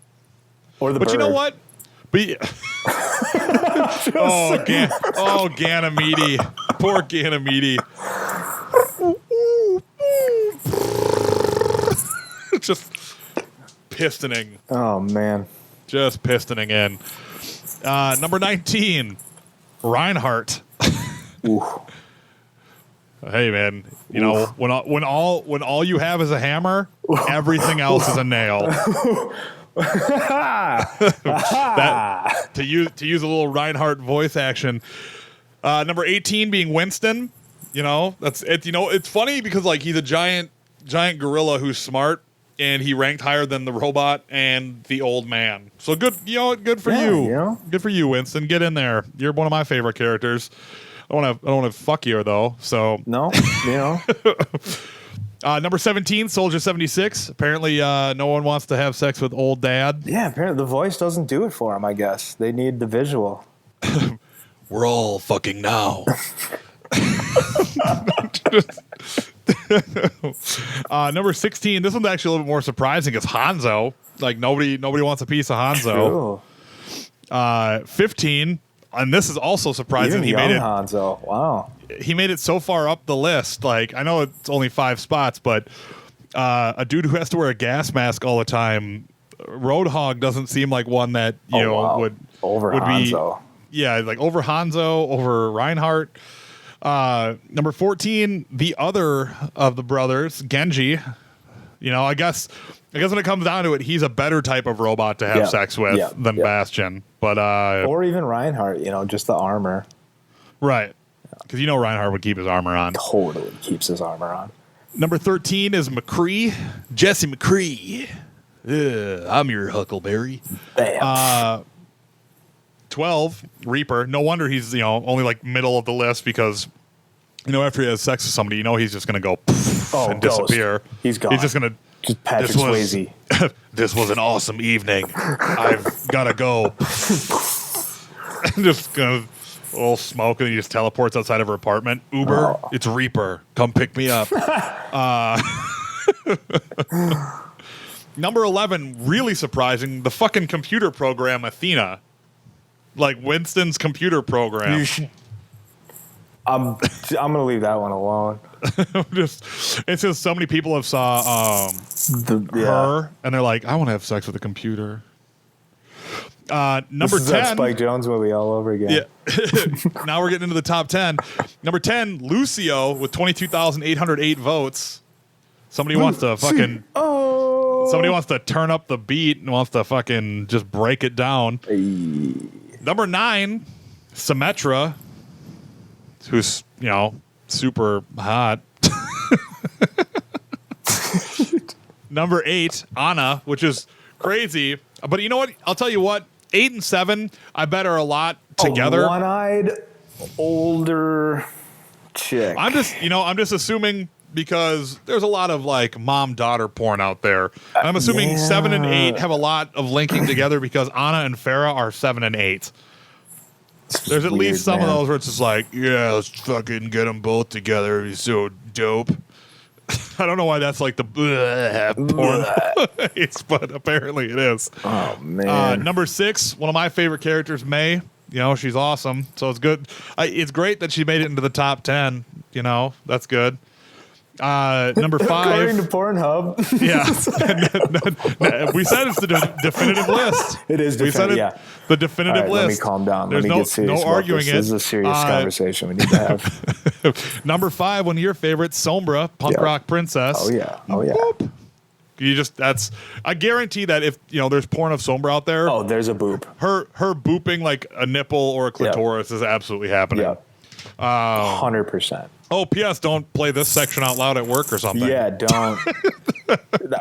Or the But bird. you know what? Ganymede. Poor Ganymede. Just pistoning. Oh, man. Just pistoning in. Number 19, Reinhardt. Ooh. Hey, man, you know, when all you have is a hammer, everything else is a nail. To use a little Reinhardt voice action. Number 18 being Winston. You know, that's it. You know, it's funny because like he's a giant gorilla who's smart, and he ranked higher than the robot and the old man. So good, you know, good for you. You know? Good for you, Winston. Get in there. You're one of my favorite characters. I don't want to fuck you though. So No, you know. Number 17, Soldier 76. Apparently, no one wants to have sex with old dad. Yeah, apparently the voice doesn't do it for him, I guess. They need the visual. We're all fucking now. Number 16. This one's actually a little bit more surprising. It's Hanzo. Like nobody wants a piece of Hanzo. True. 15. And this is also surprising. Even young Hanzo. Wow. He made it so far up the list. Like I know it's only 5 spots, but a dude who has to wear a gas mask all the time, Roadhog doesn't seem like one that would Hanzo. Be like over Hanzo, over Reinhardt. Number 14, the other of the brothers, Genji. You know, I guess when it comes down to it, he's a better type of robot to have sex with than Bastion. But or even Reinhardt, you know, just the armor. Right. Because you know Reinhardt would keep his armor on. Totally keeps his armor on. Number 13 is McCree. Jesse McCree. I'm your Huckleberry. Bam. 12, Reaper. No wonder he's, you know, only like middle of the list because, you know, after he has sex with somebody, you know he's just going to go and disappear. He's gone. He's just going to... Just Patrick Swayze. This was an awesome evening. I've got to go. Just going to... A little smoke, and he just teleports outside of her apartment. Uber, It's Reaper. Come pick me up. Number 11, really surprising, the fucking computer program Athena. Like Winston's computer program. I'm going to leave that one alone. It's just so many people have saw her, and they're like, I want to have sex with a computer. Number this is 10, that Spike Jonze movie all over again. Yeah. Now we're getting into the top 10. Number 10, Lucio with 22,808 votes. Somebody wants to fucking. Somebody wants to turn up the beat and wants to fucking just break it down. Number 9, Symmetra, who's, you know, super hot. Number 8, Anna, which is crazy. But you know what? I'll tell you what. 8 and 7, I bet are a lot together. A one-eyed, older chick. I'm just assuming because there's a lot of like mom-daughter porn out there. And I'm assuming 7 and 8 have a lot of linking together because Anna and Farah are 7 and 8. There's at least some of those where it's just like, yeah, let's fucking get them both together. It'd be so dope. I don't know why that's like the porn place, but apparently it is. Oh, man. Number 6, one of my favorite characters, May. You know, she's awesome. So it's good. It's great that she made it into the top 10. You know, that's good. Number 5. According to Pornhub. Yeah. We said it's the definitive list. It is definitive, yeah. The definitive list. Let me calm down. There's let me get serious no arguing this. it. This is a serious conversation we need to have. Number 5, one of your favorites, Sombra, punk rock princess. Oh, yeah. Oh, yeah. Boop. I guarantee that if, you know, there's porn of Sombra out there. Oh, there's a boop. Her booping like a nipple or a clitoris is absolutely happening. Yeah. 100%. Oh, P.S. Don't play this section out loud at work or something. Yeah, don't.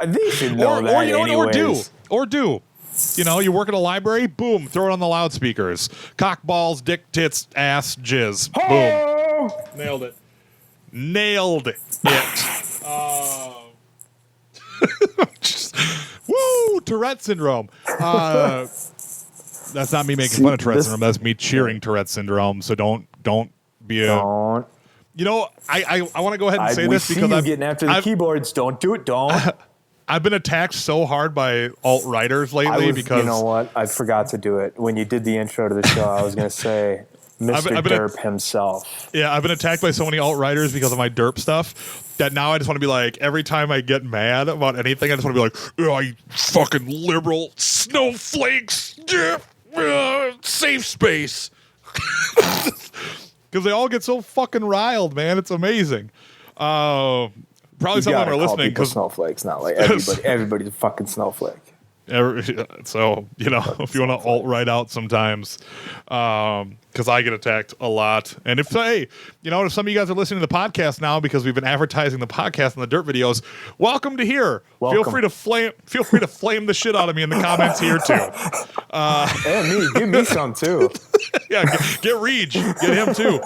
They should know that. Or you know anyways. Or do. You know, you work at a library, boom, throw it on the loudspeakers. Cock, balls, dick, tits, ass, jizz. Boom. Nailed it. Woo! Tourette syndrome. That's not me making fun of Tourette syndrome. That's me cheering Tourette syndrome. So don't be a. Don't. You know, I want to go ahead and say this because I'm getting after the keyboards. Don't do it. Don't. I've been attacked so hard by alt-writers lately because... You know what? I forgot to do it. When you did the intro to the show, I was going to say Mr. Derp himself. Yeah, I've been attacked by so many alt-writers because of my derp stuff that now I just want to be like, every time I get mad about anything, I just want to be like, oh, you fucking liberal snowflakes. Safe space. Because they all get so fucking riled, man. It's amazing. Probably some of them are listening because snowflakes, not like everybody. Everybody's a fucking snowflake. So if you want to alt-write out sometimes, because I get attacked a lot, and if some of you guys are listening to the podcast now because we've been advertising the podcast and the dirt videos, welcome to here. Welcome. Feel free to flame the shit out of me in the comments here too. And me, give me some too. Yeah, get Reeg, get him too.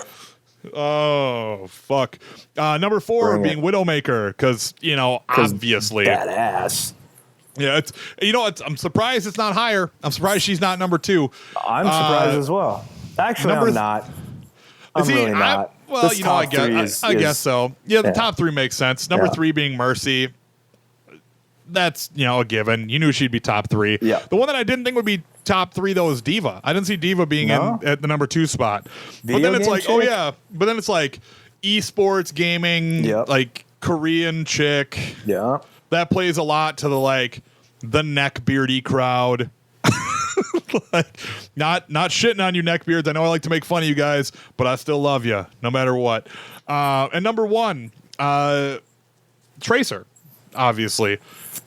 Oh fuck! Number 4 being Widowmaker, because obviously badass. Yeah, I'm surprised it's not higher. I'm surprised she's not number 2. I'm surprised as well. Actually, I'm not. I'm really not. Well, I guess so. Yeah, the top 3 makes sense. Number 3 being Mercy. That's a given. You knew she'd be top 3. Yeah. The one that I didn't think would be top 3 though is Diva. I didn't see Diva being at the number 2 spot. But then it's like, but then it's like esports gaming, like Korean chick. Yeah. That plays a lot to the neckbeardy crowd. Like, not shitting on you neckbeards. I know I like to make fun of you guys, but I still love you no matter what. And number 1, Tracer, obviously.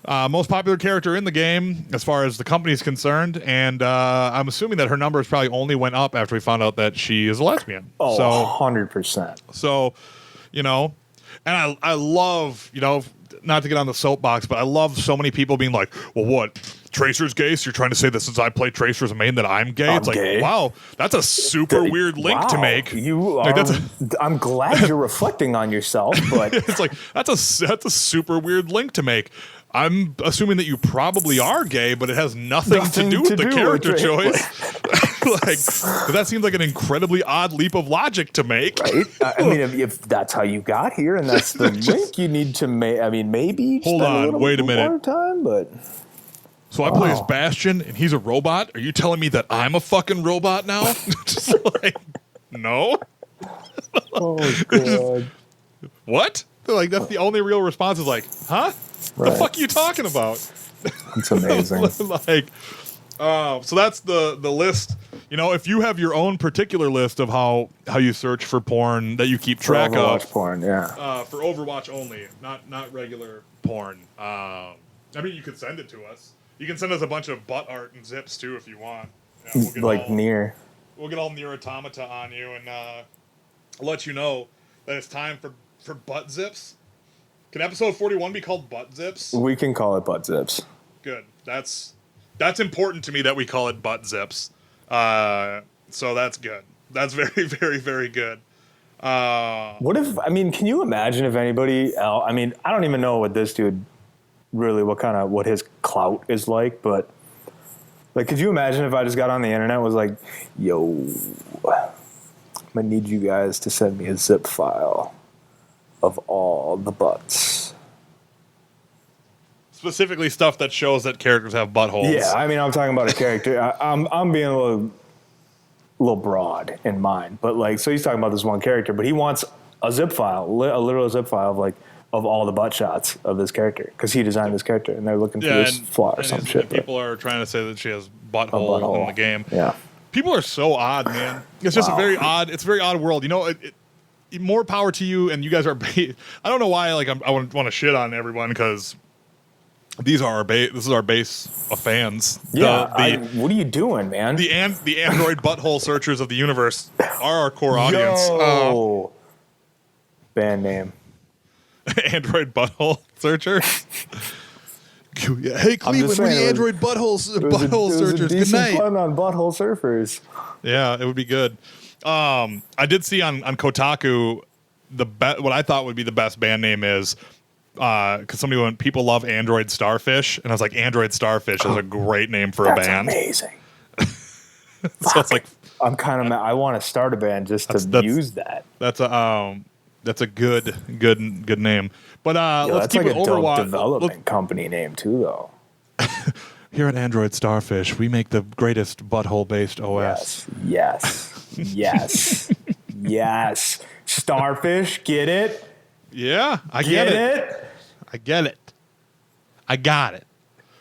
Most popular character in the game as far as the company is concerned, and I'm assuming that her numbers probably only went up after we found out that she is a lesbian. Oh, so, 100%. So, and I love, not to get on the soapbox, but I love so many people being like, well, what? Tracer's gay? So you're trying to say that since I play Tracer as a main that I'm gay? It's like, gay. Wow, that's a super weird link to make. You are, I'm glad you're reflecting on yourself, but it's like that's a super weird link to make. I'm assuming that you probably are gay, but it has nothing to do with the character choice. That seems like an incredibly odd leap of logic to make. Right? I mean, if that's how you got here and that's the link you need to make, I mean, maybe hold on, wait a minute. More time, but so I play as Bastion and he's a robot. Are you telling me that I'm a fucking robot now? Just like, no. Oh god. What? They're like, that's the only real response is like, huh? Right. The fuck are you talking about? It's amazing. So that's the list. If you have your own particular list of how you search for porn that you keep track for Overwatch of. Porn, yeah. For Overwatch only, not regular porn. I mean, you could send it to us. You can send us a bunch of butt art and zips too if you want. We'll get We'll get all Nier Automata on you and let you know that it's time for butt zips. Can episode 41 be called butt zips? We can call it butt zips. Good. That's important to me that we call it butt zips. So that's good. That's very, very, very good. Can you imagine if anybody else, I don't even know what this dude really, what his clout is like, but could you imagine if I just got on the internet and was like, yo, I'm gonna need you guys to send me a zip file of all the butts. Specifically stuff that shows that characters have buttholes. Yeah, I'm talking about a character. I'm being a little broad in mine, but so he's talking about this one character, but he wants a zip file, a literal zip file of all the butt shots of this character because he designed this character, and they're looking for this flaw or some shit. People are trying to say that she has butthole in the game. Yeah, people are so odd, man. It's just a very odd. It's a very odd world. More power to you, and you guys are. I don't know why. I want to shit on everyone because these are this is our base of fans. Yeah, what are you doing, man? The Android butthole searchers of the universe are our core audience. Yo. Band name. Android butthole searcher. Hey Cleveland, we're the Android butthole searchers. Good night. Fun on butthole surfers. Yeah, it would be good. I did see on Kotaku what I thought would be the best band name is because somebody went, people love Android Starfish, and I was like, Android Starfish is a great name for a band. Amazing. So it's like I'm kind of. I want to start a band just to use that. That's a good name. But let's that's keep like it a dope Overwatch. development company name too, though. Here at Android Starfish, we make the greatest butthole-based OS. Yes. Starfish, get it? Yeah, I get it. I get it. I got it.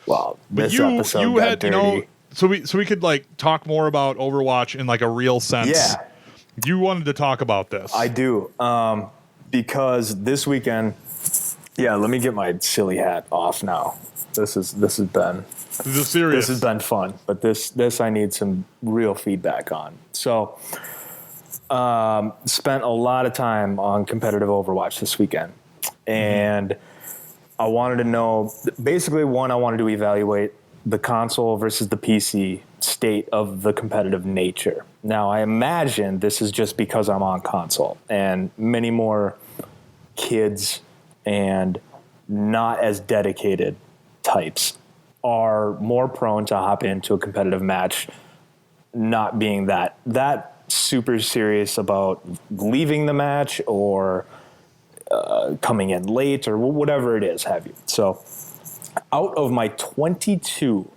Well, But this episode got dirty. so we could like talk more about Overwatch in like a real sense. Yeah. You wanted to talk about this. I do. Because this weekend, let me get my silly hat off now. This has been serious. This has been fun, but this I need some real feedback on. So, spent a lot of time on competitive Overwatch this weekend, and I wanted to know, basically, one, I wanted to evaluate the console versus the PC state of the competitive nature. Now, I imagine this is just because I'm on console, and many more kids and not as dedicated types are more prone to hop into a competitive match, not being that super serious about leaving the match or coming in late or whatever it is, have you. So out of my 22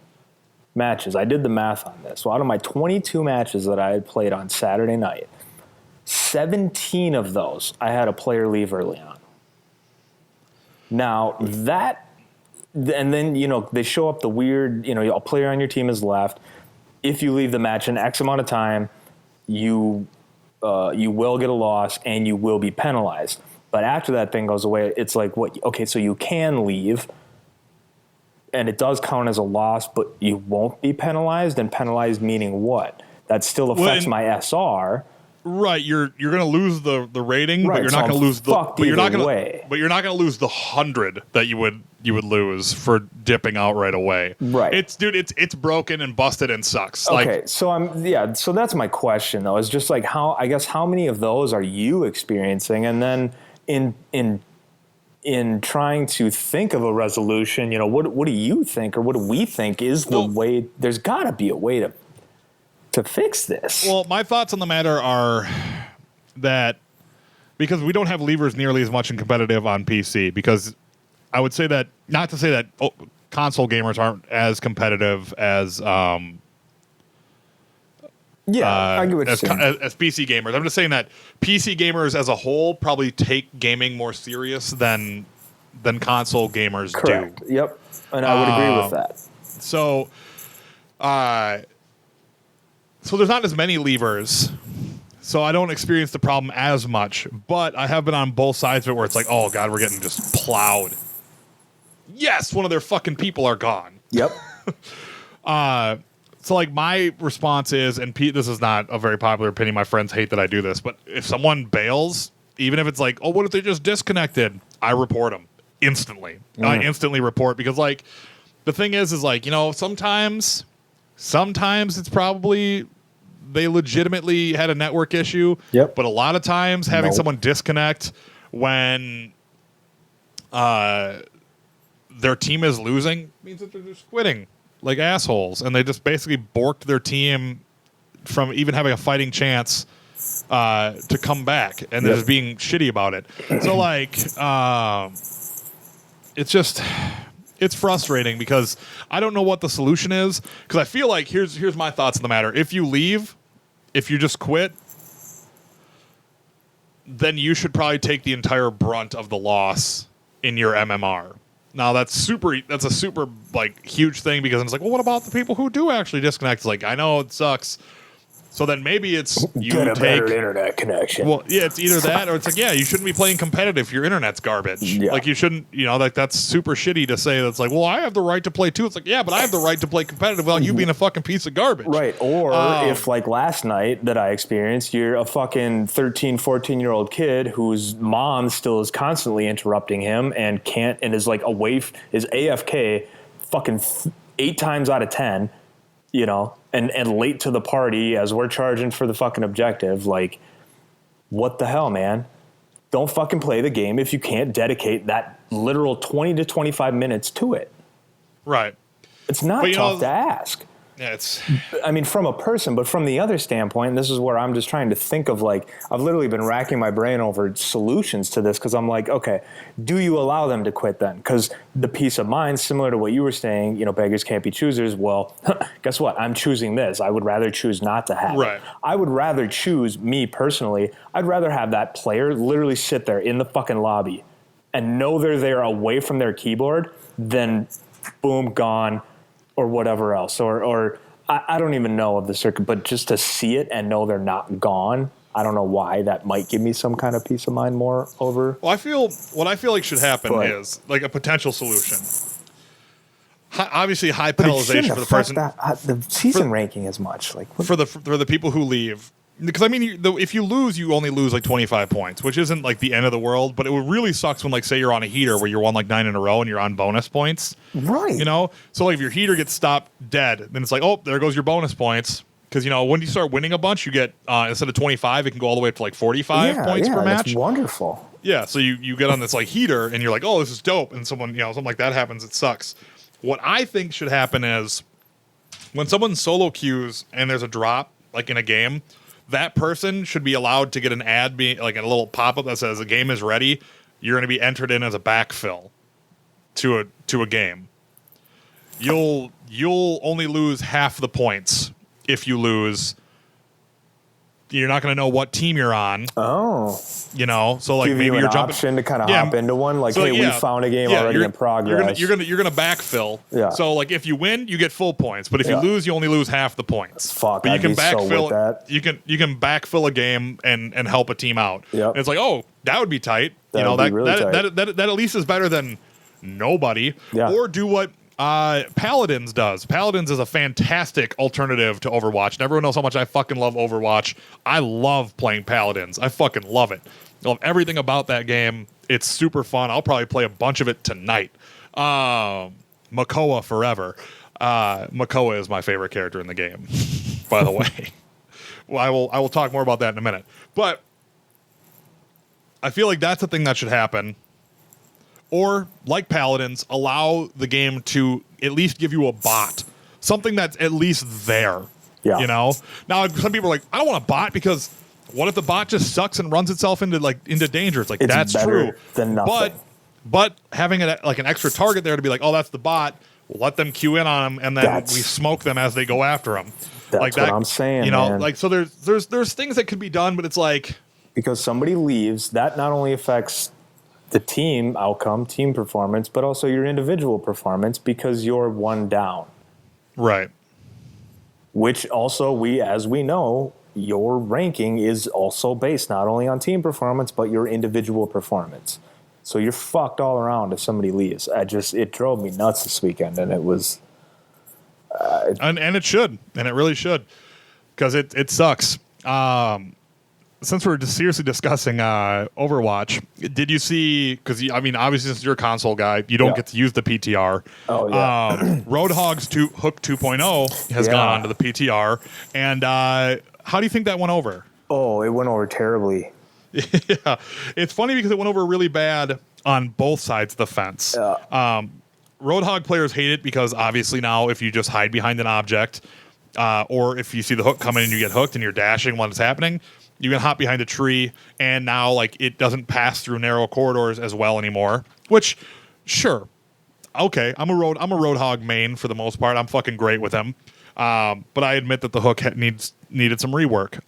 matches, I did the math on this. So out of my 22 matches that I had played on Saturday night, 17 of those I had a player leave early on. Now and then, they show up the weird, a player on your team is left. If you leave the match in X amount of time, you will get a loss and you will be penalized. But after that thing goes away, it's like, okay, so you can leave and it does count as a loss, but you won't be penalized. And penalized meaning what? That still affects my SR. Right, you're going to lose the rating, right, but you're not going to lose the. But you're not going to lose the 100 that you would lose for dipping out right away. Right, it's broken and busted and sucks. Okay, so that's my question though. Is just like how many of those are you experiencing, and then in trying to think of a resolution, what do you think, or what do we think is the way? There's got to be a way to fix this. Well, my thoughts on the matter are that because we don't have levers nearly as much in competitive on PC, because I would say that, not to say that console gamers aren't as competitive as I get what you're saying. As PC gamers. I'm just saying that PC gamers as a whole probably take gaming more serious than console gamers Correct. do. Yep, and I would agree with that. So there's not as many levers, so I don't experience the problem as much, but I have been on both sides of it where it's like, oh God, we're getting just plowed. Yes, one of their fucking people are gone. Yep. So like my response is, and Pete, this is not a very popular opinion, my friends hate that I do this, but if someone bails, even if it's like, oh, what if they just disconnected? I report them instantly. I instantly report, because like the thing is like, sometimes it's probably they legitimately had a network issue. Yep. But a lot of times having someone disconnect when their team is losing means that they're just quitting like assholes, and they just basically borked their team from even having a fighting chance to come back, and they're just being shitty about it. So like it's frustrating because I don't know what the solution is, because I feel like here's my thoughts on the matter. If you leave, if you just quit, then you should probably take the entire brunt of the loss in your MMR. Now that's a super like huge thing, because it's like, well, what about the people who do actually disconnect? It's like, I know it sucks. So then maybe it's you get a take better internet connection. Well, yeah, it's either that or it's like, yeah, you shouldn't be playing competitive if your internet's garbage. Yeah. Like you shouldn't, like that's super shitty to say. That's like, well, I have the right to play too. It's like, yeah, but I have the right to play competitive without you being a fucking piece of garbage. Right. Or if like last night that I experienced, you're a fucking 13, 14-year-old kid whose mom still is constantly interrupting him and is like is AFK fucking 8 times out of 10, and late to the party as we're charging for the fucking objective. Like, what the hell, man? Don't fucking play the game if you can't dedicate that literal 20 to 25 minutes to it. Right. It's not tough to ask. Yeah, it's. I mean, from a person, but from the other standpoint, this is where I'm just trying to think of, like, I've literally been racking my brain over solutions to this because I'm like, okay, do you allow them to quit then? Because the peace of mind, similar to what you were saying, you know, beggars can't be choosers. Well, guess what? I'm choosing this. I would rather choose not to have it. I would rather choose, me personally, I'd rather have that player literally sit there in the fucking lobby and know they're there away from their keyboard than boom, gone, or whatever else, or I don't even know of the circuit, but just to see it and know they're not gone, I don't know why that might give me some kind of peace of mind more over. Well, what I feel like should happen is like a potential solution. Obviously, high penalization for the person. The season ranking as much, like for the people who leave. Because, I mean, if you lose, you only lose like 25 points, which isn't like the end of the world. But it really sucks when, like, say you're on a heater where you're won like 9 in a row and you're on bonus points. Right. You know? So, like, if your heater gets stopped dead, then it's like, oh, there goes your bonus points. Because, you know, when you start winning a bunch, you get, instead of 25, it can go all the way up to like 45 points per match. That's wonderful. Yeah. So you get on this like heater and you're like, oh, this is dope. And someone, you know, something like that happens, it sucks. What I think should happen is when someone solo queues and there's a drop, like in a game, that person should be allowed to get an ad, being like a little pop-up that says the game is ready. You're going to be entered in as a backfill to a game. You'll only lose half the points if you lose. You're not going to know what team you're on. Oh, you know, so like give maybe you you're an jumping option to kind of hop into one. Like, so, hey, we found a game already in progress. You're gonna backfill. Yeah. So like if you win, you get full points, but if you lose, you only lose half the points. Fuck. But you can backfill. So with that. You can backfill a game and help a team out. Yep. And it's like, oh, that would be tight. That at least is better than nobody. Yeah. Or do what Paladins does. Paladins is a fantastic alternative to Overwatch. And everyone knows how much I fucking love Overwatch. I love playing Paladins. I fucking love it. I love everything about that game. It's super fun. I'll probably play a bunch of it tonight. Makoa forever. Makoa is my favorite character in the game, by the way. Well, I will talk more about that in a minute. But I feel like that's the thing that should happen. Or, like Paladins, allow the game to at least give you a bot. Something that's at least there. Yeah. You know? Now, some people are like, I don't want a bot because what if the bot just sucks and runs itself into danger? It's like, that's true. Than nothing. But having an extra target there to be like, oh, that's the bot, we'll let them queue in on them, and then we smoke them as they go after them. That's like what I'm saying, you know, man. like, so there's things that could be done, but it's like... Because somebody leaves, that not only affects the team outcome, team performance, but also your individual performance because you're one down. Right. Which also, as we know, your ranking is also based not only on team performance, but your individual performance. So you're fucked all around if somebody leaves. It drove me nuts this weekend, and it was... and it should, and it really should, because it sucks. Since we're just seriously discussing Overwatch, did you see? Because I mean, obviously, since you're a console guy, you don't get to use the PTR. Oh yeah. Roadhog's Hook 2.0 has gone onto the PTR, and how do you think that went over? Oh, it went over terribly. Yeah, it's funny because it went over really bad on both sides of the fence. Yeah. Roadhog players hate it because obviously now if you just hide behind an object, or if you see the hook coming and you get hooked and you're dashing when it's happening, you can hop behind a tree, and now like it doesn't pass through narrow corridors as well anymore. Which, sure, okay, I'm a Roadhog main for the most part. I'm fucking great with him, but I admit that the hook needed some rework.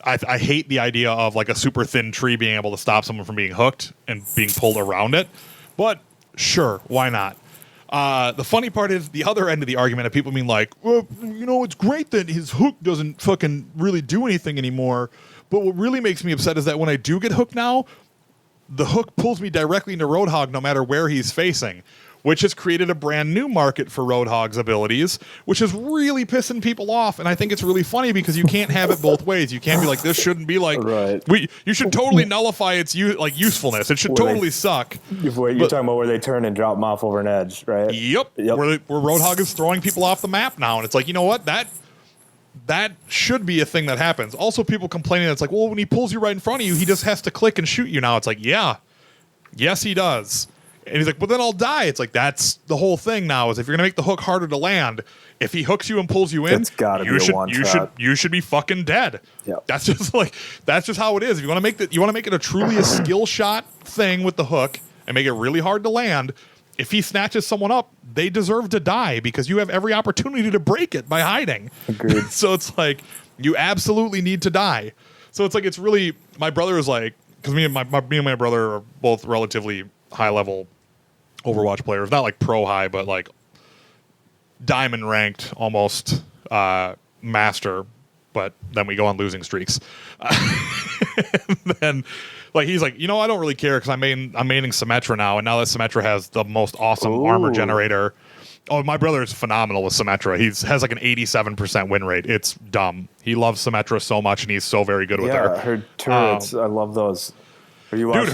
I hate the idea of like a super thin tree being able to stop someone from being hooked and being pulled around it, but sure, why not? The funny part is the other end of the argument of people being like, well, you know, it's great that his hook doesn't fucking really do anything anymore. But what really makes me upset is that when I do get hooked now, the hook pulls me directly into Roadhog no matter where he's facing, which has created a brand new market for Roadhog's abilities, which is really pissing people off. And I think it's really funny because you can't have it both ways. You can't be like, this shouldn't be like, you should totally nullify its usefulness. It should totally suck. You're talking about where they turn and drop them off over an edge, right? Yep. Where Roadhog is throwing people off the map now. And it's like, you know what? That should be a thing that happens. Also, people complaining that it's like, well, when he pulls you right in front of you, he just has to click and shoot you now. It's like, yeah. Yes, he does. And he's like, well, then I'll die. It's like, that's the whole thing now is if you're going to make the hook harder to land, if he hooks you and pulls you in, it's gotta be a one-shot. you should be fucking dead. Yep. That's just how it is. If you want to make it a truly a skill shot thing with the hook and make it really hard to land, if he snatches someone up, they deserve to die because you have every opportunity to break it by hiding. Agreed. So it's like, you absolutely need to die. So it's like, it's really, my brother is like, because me and my brother are both relatively high level Overwatch players, not like pro high, but like diamond ranked almost master. But then we go on losing streaks. And then like he's like, I don't really care because I'm maining Symmetra now, and now that Symmetra has the most awesome armor generator. Oh, my brother is phenomenal with Symmetra. He has like an 87% win rate. It's dumb. He loves Symmetra so much, and he's so very good with her. Yeah, her turrets. I love those. Are you watching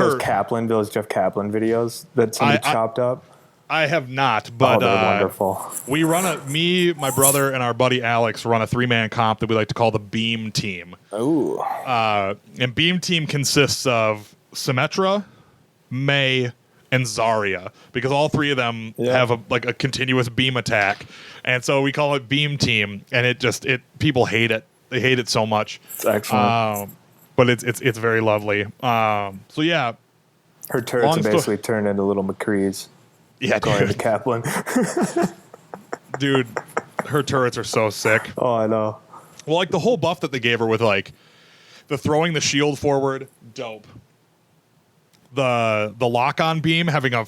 those Jeff Kaplan videos that somebody chopped up? I have not, but they're wonderful. We run me, my brother, and our buddy Alex run a 3-man comp that we like to call the Beam Team. Ooh. And Beam Team consists of Symmetra, Mei, and Zarya, because all three of them have a continuous beam attack, and so we call it Beam Team. And people hate it. They hate it so much. It's excellent. But it's very lovely. So yeah, her turrets are basically turned into little McCrees. Yeah, according to Kaplan. Dude, her turrets are so sick. Oh, I know. Well, like the whole buff that they gave her with like the throwing the shield forward, dope. The lock-on beam having a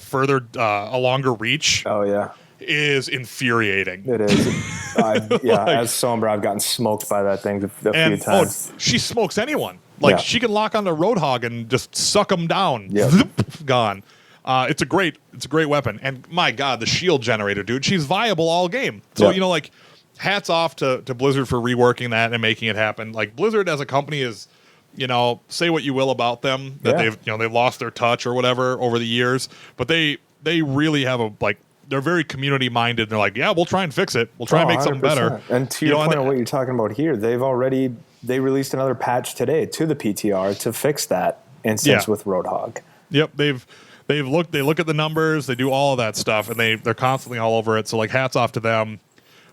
longer reach. Oh yeah, is infuriating. It is. As Sombra, I've gotten smoked by that thing a few times. She smokes anyone. Like she can lock onto Roadhog and just suck them down. Yep. Zip, gone. It's a great weapon. And my God, the shield generator, dude, she's viable all game. So like, hats off to Blizzard for reworking that and making it happen. Like Blizzard as a company is, say what you will about them, that they've lost their touch or whatever over the years, but they really have they're very community minded. They're like, yeah, we'll try and fix it. We'll try and make something better. And to your point of what you're talking about here, they released another patch today to the PTR to fix that instance with Roadhog. Yep, they look at the numbers, they do all of that stuff, and they're constantly all over it. So like, hats off to them.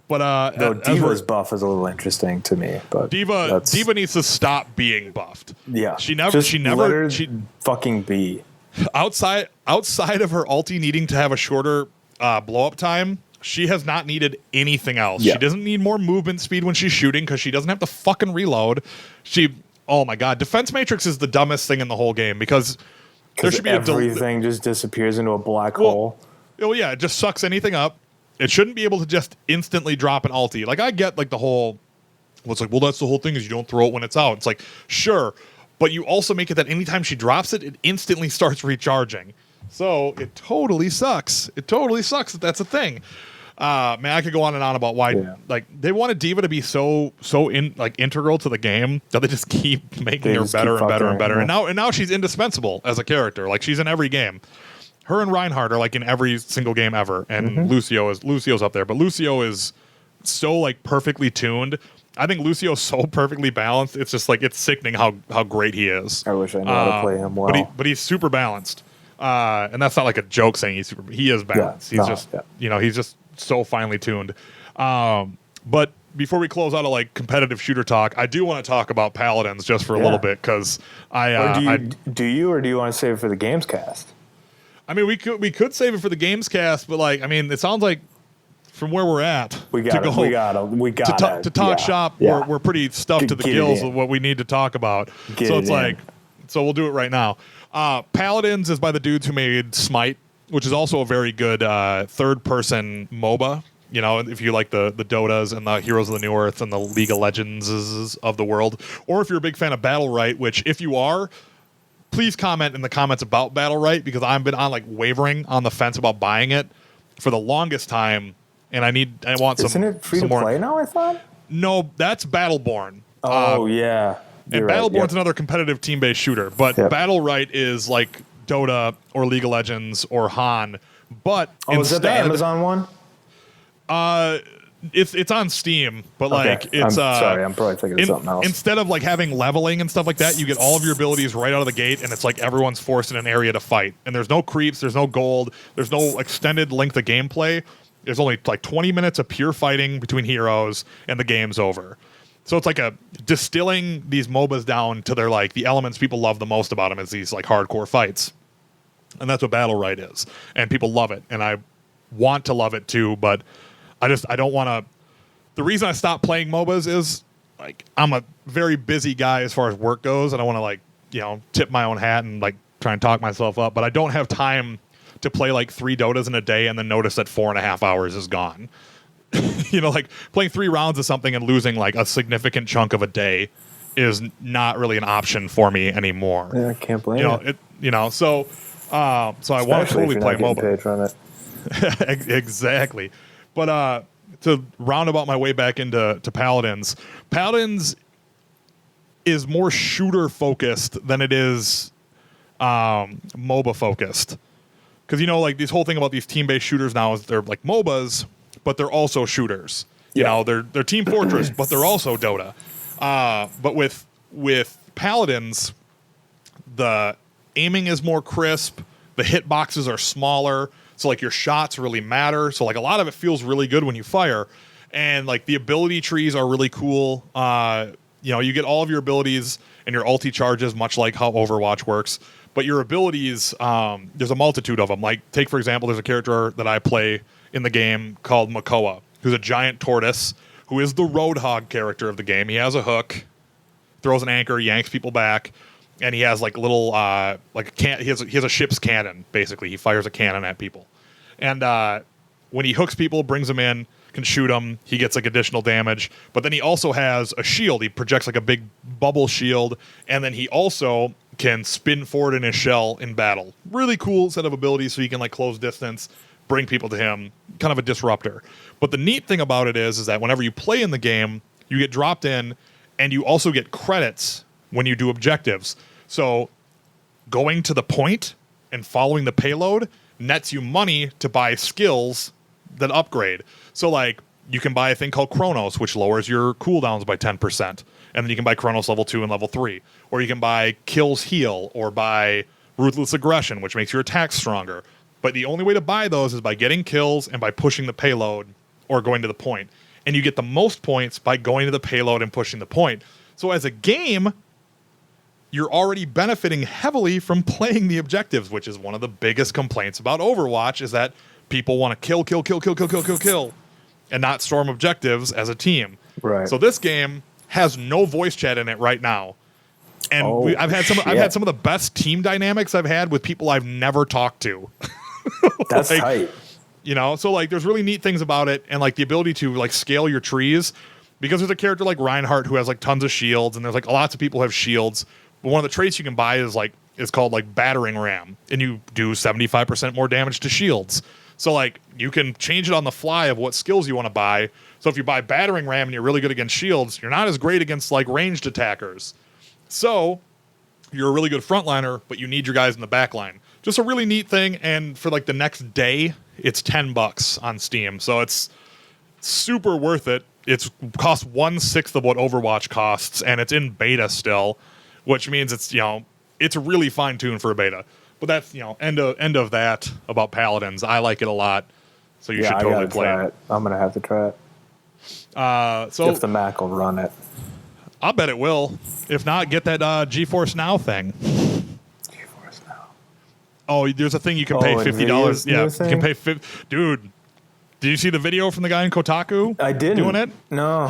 But Diva's buff is a little interesting to me. But Diva needs to stop being buffed. Yeah, she never fucking be outside of her ulti needing to have a shorter blow up time. She has not needed anything else. Yeah. She doesn't need more movement speed when she's shooting because she doesn't have to fucking reload. Oh my God, Defense Matrix is the dumbest thing in the whole game because there should be everything just disappears into a black hole. Oh yeah, it just sucks anything up. It shouldn't be able to just instantly drop an ulti. Like I get like the whole, that's the whole thing is you don't throw it when it's out. It's like, sure, but you also make it that anytime she drops it, it instantly starts recharging. So it totally sucks. It totally sucks that that's a thing. Man, I could go on and on about why like they wanted Diva to be so integral to the game that they just keep making her better and better and better. Yeah. And now she's indispensable as a character. Like she's in every game. Her and Reinhardt are like in every single game ever, and Lucio's up there. But Lucio is so like perfectly tuned. I think Lucio's so perfectly balanced. It's just like it's sickening how great he is. I wish I knew how to play him well. But he's super balanced, and that's not like a joke saying he's super. He is balanced. He's just so finely tuned. But before we close out of like competitive shooter talk, I do want to talk about Paladins just for a little bit because do you want to save it for the Games Cast? I mean, we could save it for the Games Cast, but like, I mean, it sounds like from where we're at, we got to talk shop. Yeah. We're pretty stuffed to the gills of what we need to talk about. So we'll do it right now. Paladins is by the dudes who made Smite, which is also a very good third-person MOBA. If you like the Dotas and the Heroes of the New Earth and the League of Legends of the world, or if you're a big fan of Battlerite, which if you are, please comment in the comments about Battlerite because I've been on like wavering on the fence about buying it for the longest time, and I want some. Isn't it free to play now? I thought. No, that's Battleborn. Oh yeah, and Battleborn's another competitive team-based shooter, but Battlerite is like Dota or League of Legends or Han. But is that the Amazon one? It's on Steam, but Okay. like it's sorry, I'm probably thinking of something else. Instead of like having leveling and stuff like that, you get all of your abilities right out of the gate, and it's like everyone's forced in an area to fight. And there's no creeps, there's no gold, there's no extended length of gameplay. There's only like 20 minutes of pure fighting between heroes, and the game's over. So it's like distilling these MOBAs down to their like the elements people love the most about them is these like hardcore fights, and that's what Battle Right is, and people love it, and I want to love it too, but I don't want to. The reason I stopped playing MOBAs is like I'm a very busy guy as far as work goes, and I want to like tip my own hat and like try and talk myself up, but I don't have time to play like 3 Dotas in a day and then notice that 4.5 hours is gone. Like playing 3 rounds of something and losing like a significant chunk of a day is not really an option for me anymore. Yeah, I can't blame you. So I want to totally play MOBA. Paid from it. Exactly. But to round about my way back into Paladins is more shooter focused than it is MOBA focused. Because like this whole thing about these team-based shooters now is they're like MOBAs, but they're also shooters. They're Team Fortress, but they're also Dota. But with Paladins, the aiming is more crisp. The hitboxes are smaller, so like your shots really matter. So like a lot of it feels really good when you fire, and like the ability trees are really cool. You get all of your abilities and your ulti charges, much like how Overwatch works. But your abilities, there's a multitude of them. Like take for example, there's a character that I play in the game called Makoa, who's a giant tortoise, who is the Roadhog character of the game. He has a hook, throws an anchor, yanks people back. And he has like little he has a ship's cannon. Basically, he fires a cannon at people, and when he hooks people, brings them in, can shoot them. He gets like additional damage. But then he also has a shield. He projects like a big bubble shield, and then he also can spin forward in his shell in battle. Really cool set of abilities. So he can like close distance, bring people to him. Kind of a disruptor. But the neat thing about it is that whenever you play in the game, you get dropped in, and you also get credits when you do objectives. So going to the point and following the payload nets you money to buy skills that upgrade. So like you can buy a thing called Chronos, which lowers your cooldowns by 10%. And then you can buy Chronos level 2 and level 3. Or you can buy Kills Heal or buy Ruthless Aggression, which makes your attacks stronger. But the only way to buy those is by getting kills and by pushing the payload or going to the point. And you get the most points by going to the payload and pushing the point. So as a game, you're already benefiting heavily from playing the objectives, which is one of the biggest complaints about Overwatch is that people want to kill, and not storm objectives as a team. Right. So this game has no voice chat in it right now, and I've had some of the best team dynamics I've had with people I've never talked to. That's tight. So like there's really neat things about it, and like the ability to like scale your trees, because there's a character like Reinhardt who has like tons of shields, and there's like lots of people who have shields. But one of the traits you can buy is called like battering ram, and you do 75% more damage to shields. So like you can change it on the fly of what skills you want to buy. So if you buy battering ram and you're really good against shields, you're not as great against like ranged attackers. So you're a really good frontliner, but you need your guys in the back line. Just a really neat thing. And for like the next day, it's $10 on Steam. So it's super worth it. It costs 1/6 of what Overwatch costs, and it's in beta still. Which means it's it's really fine tuned for a beta, but that's end of that about Paladins. I like it a lot, so you should totally play it. I'm gonna have to try it. So if the Mac will run it, I'll bet it will. If not, get that GeForce Now thing. GeForce Now. Oh, there's a thing you can pay $50. Yeah, you can pay Dude, did you see the video from the guy in Kotaku? I didn't. Doing it? No.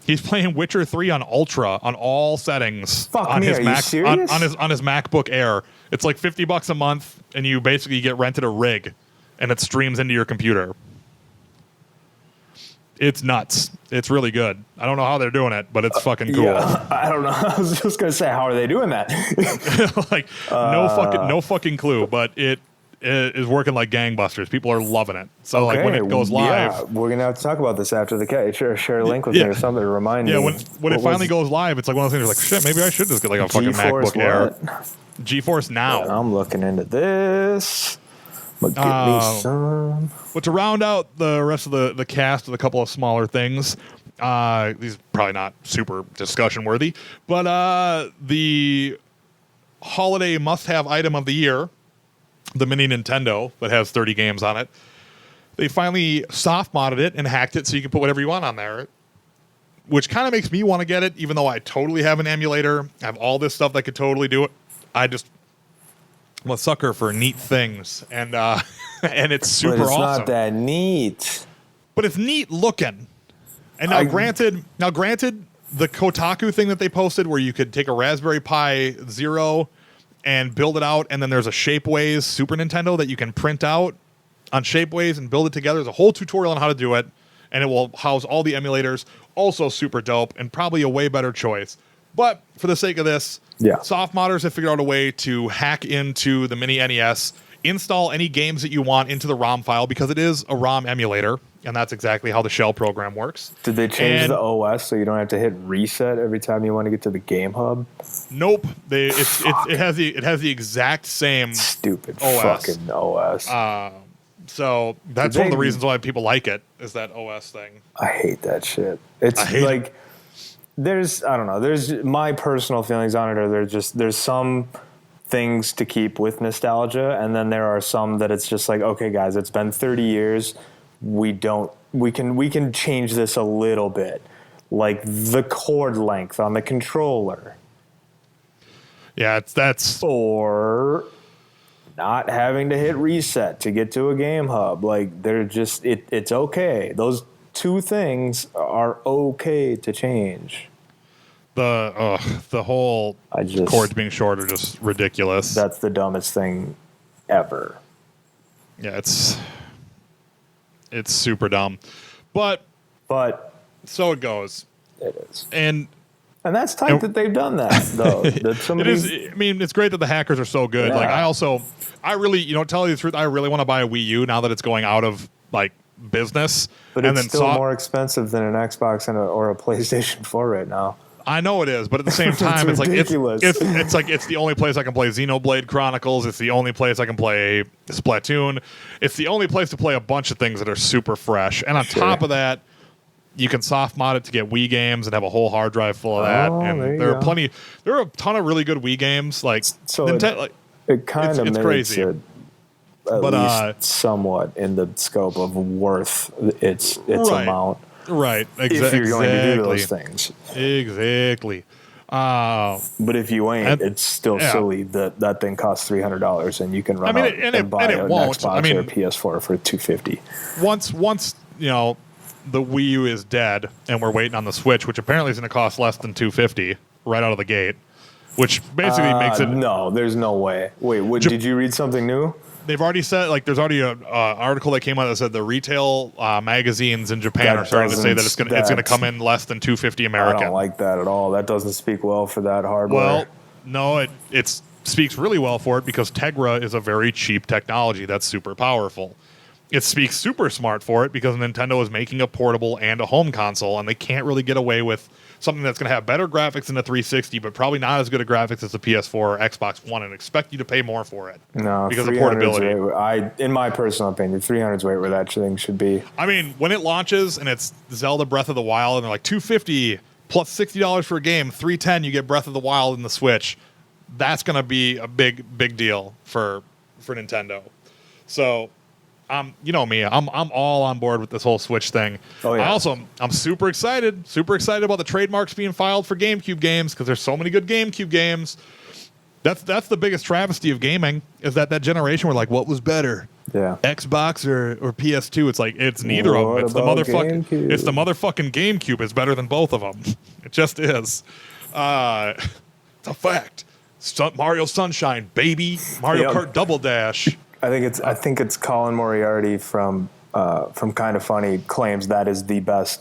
He's playing Witcher 3 on Ultra on all settings. Fuck on me, his are you serious? on his MacBook Air. It's like $50 a month, and you basically get rented a rig, and it streams into your computer. It's nuts. It's really good. I don't know how they're doing it, but it's fucking cool. Yeah, I don't know. I was just gonna say, how are they doing that? Like no fucking clue, but it is working like gangbusters. People are loving it. So like when it goes live, we're gonna have to talk about this after the case. Share a link with me or something to remind me. Yeah, when it finally goes live, it's like one of those things. Like shit, maybe I should just get like a fucking MacBook Air. GeForce Now. Yeah, I'm looking into this. But give me some. But to round out the rest of the cast with a couple of smaller things, these are probably not super discussion worthy, but the holiday must-have item of the year, the mini Nintendo that has 30 games on it, they finally soft-modded it and hacked it so you can put whatever you want on there, which kind of makes me want to get it, even though I totally have an emulator. I have all this stuff that could totally do it. I'm a sucker for neat things, and and it's super But it's awesome. not that neat. But it's neat looking. And now, granted, the Kotaku thing that they posted, where you could take a Raspberry Pi Zero and build it out, and then there's a Shapeways Super Nintendo that you can print out on Shapeways and build it together. There's a whole tutorial on how to do it, and it will house all the emulators. Also super dope, and probably a way better choice. But for the sake of this, soft modders have figured out a way to hack into the mini NES, install any games that you want into the ROM file, because it is a ROM emulator, and that's exactly how the shell program works. Did they change the OS so you don't have to hit reset every time you want to get to the game hub? Nope. It has the exact same stupid OS. Fucking OS. So that's one of the reasons why people like it, is that OS thing. I hate that shit. It's like there's my personal feelings on it are there's some things to keep with nostalgia, and then there are some that it's just like, okay guys, it's been 30 years. We can change this a little bit. Like the cord length on the controller. Yeah, that's or not having to hit reset to get to a game hub. Like they're just it's okay. Those two things are okay to change. The whole cords being short are just ridiculous. That's the dumbest thing ever. Yeah, it's super dumb. But so it goes. It is. And that's tight that they've done that, though. It is. I mean, it's great that the hackers are so good. Yeah. Like, I really, tell you the truth, I really want to buy a Wii U now that it's going out of like business. But it's still more expensive than an Xbox or a PlayStation 4 right now. I know it is, but at the same time, it's ridiculous. It's the only place I can play Xenoblade Chronicles. It's the only place I can play Splatoon. It's the only place to play a bunch of things that are super fresh. And on top of that, you can soft mod it to get Wii games and have a whole hard drive full of that. And there are a ton of really good Wii games. Like, so it kind of makes crazy. It at least somewhat in the scope of worth its amount. Right, exactly. If you're going to do those things. Exactly. But if you ain't, it's still silly that thing costs $300 and you can run out and buy an Xbox or a PS4 for $250. Once the Wii U is dead and we're waiting on the Switch, which apparently is going to cost less than $250 right out of the gate, which basically makes it. No, there's no way. Wait, did you read something new? They've already said, like, there's already an article that came out that said the retail magazines in Japan are starting to say that it's going to come in less than $250 American. I don't like that at all. That doesn't speak well for that hardware. Well, no, it speaks really well for it because Tegra is a very cheap technology that's super powerful. It speaks super smart for it because Nintendo is making a portable and a home console, and they can't really get away with something that's going to have better graphics than the 360, but probably not as good a graphics as the PS4 or Xbox One, and expect you to pay more for it. No, because of portability. In my personal opinion, 300's right where that thing should be. I mean, when it launches and it's Zelda Breath of the Wild, and they're like $250 plus $60 for a game, $310 you get Breath of the Wild in the Switch. That's going to be a big deal for Nintendo. So. You know me. I'm all on board with this whole Switch thing. Oh, yeah. I'm super excited about the trademarks being filed for GameCube games because there's so many good GameCube games. That's the biggest travesty of gaming is that generation where like what was better, Xbox or PS2. It's like it's neither of them. It's the motherfucking GameCube is better than both of them. It just is. It's a fact. Mario Sunshine, baby. Mario Kart Double Dash. I think it's Colin Moriarty from Kind of Funny claims that is the best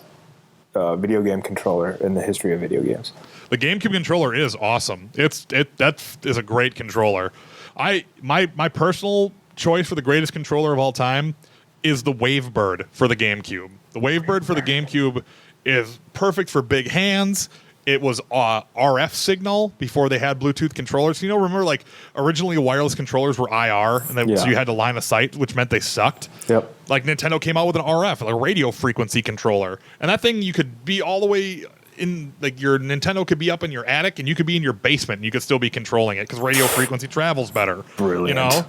video game controller in the history of video games. The GameCube controller is awesome. That is a great controller. My personal choice for the greatest controller of all time is the Wavebird for the GameCube. The Wavebird for the GameCube is perfect for big hands. it was RF signal before they had Bluetooth controllers. Remember, like, originally wireless controllers were IR, and then so you had to line of sight, which meant they sucked. Yep. Like, Nintendo came out with an RF, like a radio frequency controller, and that thing you could be all the way in, like, your Nintendo could be up in your attic, and you could be in your basement, and you could still be controlling it because radio frequency travels better. Brilliant.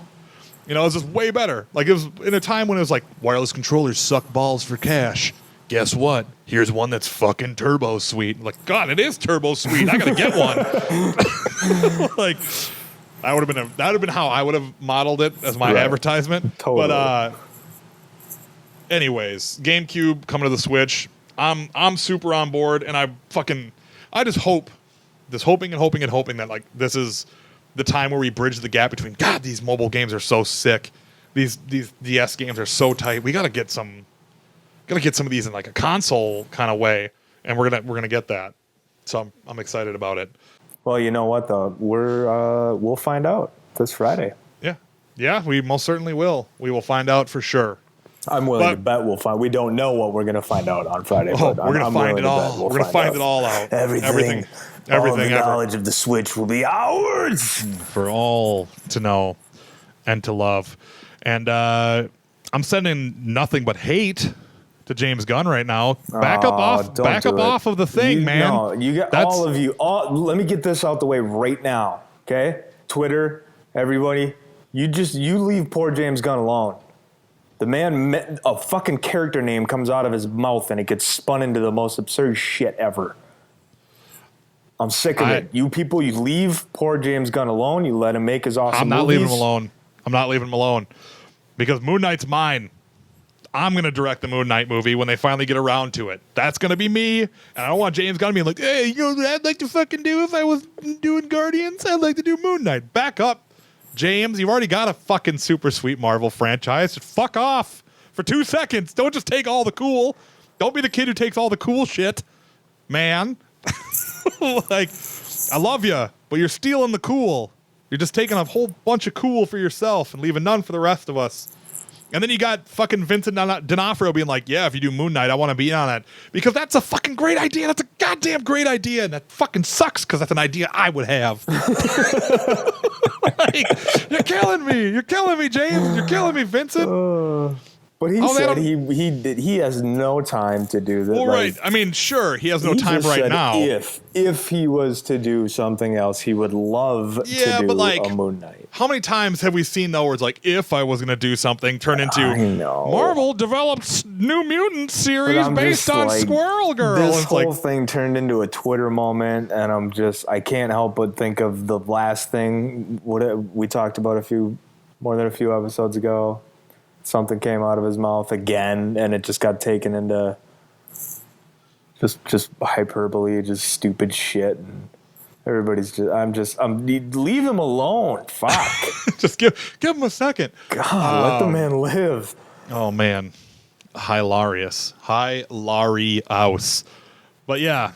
It was just way better. Like, it was in a time when it was like, wireless controllers suck balls for cash. Guess what? Here's one that's fucking turbo sweet. Like, God, it is turbo sweet. I gotta get one. Like, that would have been how I would have modeled it as my advertisement. Totally. But anyways, GameCube coming to the Switch. I'm super on board, and I just hoping that, like, this is the time where we bridge the gap between, God, these mobile games are so sick. These DS games are so tight. We gotta get some of these in, like, a console kind of way, and we're gonna get that. So I'm excited about it. Well, you know what though? We'll find out this Friday. Yeah, we most certainly will. We will find out for sure. I'm willing to bet we'll find. We don't know what we're gonna find out on Friday. Oh, but we're gonna find it all. We're gonna find it all out. Everything. All the ever. knowledge of the Switch will be ours for all to know and to love. And I'm sending nothing but hate to James Gunn right now. Back up off of the thing, man. No, you got all of you. Let me get this out the way right now, okay? Twitter, everybody, you leave poor James Gunn alone. The man, a fucking character name comes out of his mouth and it gets spun into the most absurd shit ever. I'm sick of it. You people, you leave poor James Gunn alone. You let him make his awesome movies. Leaving him alone. I'm not leaving him alone because Moon Knight's mine. I'm going to direct the Moon Knight movie when they finally get around to it. That's going to be me. And I don't want James Gunn being like, hey, what I'd like to fucking do if I was doing Guardians? I'd like to do Moon Knight. Back up, James. You've already got a fucking super sweet Marvel franchise. Just fuck off for 2 seconds. Don't just take all the cool. Don't be the kid who takes all the cool shit, man. Like, I love you, but you're stealing the cool. You're just taking a whole bunch of cool for yourself and leaving none for the rest of us. And then you got fucking Vincent D'Onofrio being like, yeah, if you do Moon Knight, I want to be on it. Because that's a fucking great idea. That's a goddamn great idea. And that fucking sucks because that's an idea I would have. Like, you're killing me. You're killing me, James. You're killing me, Vincent. But he said he has no time to do this. Well, right. I mean, sure, he has no time right now. If he was to do something else, he would love to do a Moon Knight. How many times have we seen, though, where it's like, if I was going to do something, turn into Marvel developed New Mutant series based on Squirrel Girl. This whole thing turned into a Twitter moment, and I can't help but think of the last thing we talked about more than a few episodes ago. Something came out of his mouth again, and it just got taken into just hyperbole, just stupid shit. And everybody's leave him alone. Fuck. Just give him a second. God, let the man live. Oh man, hilarious. But yeah,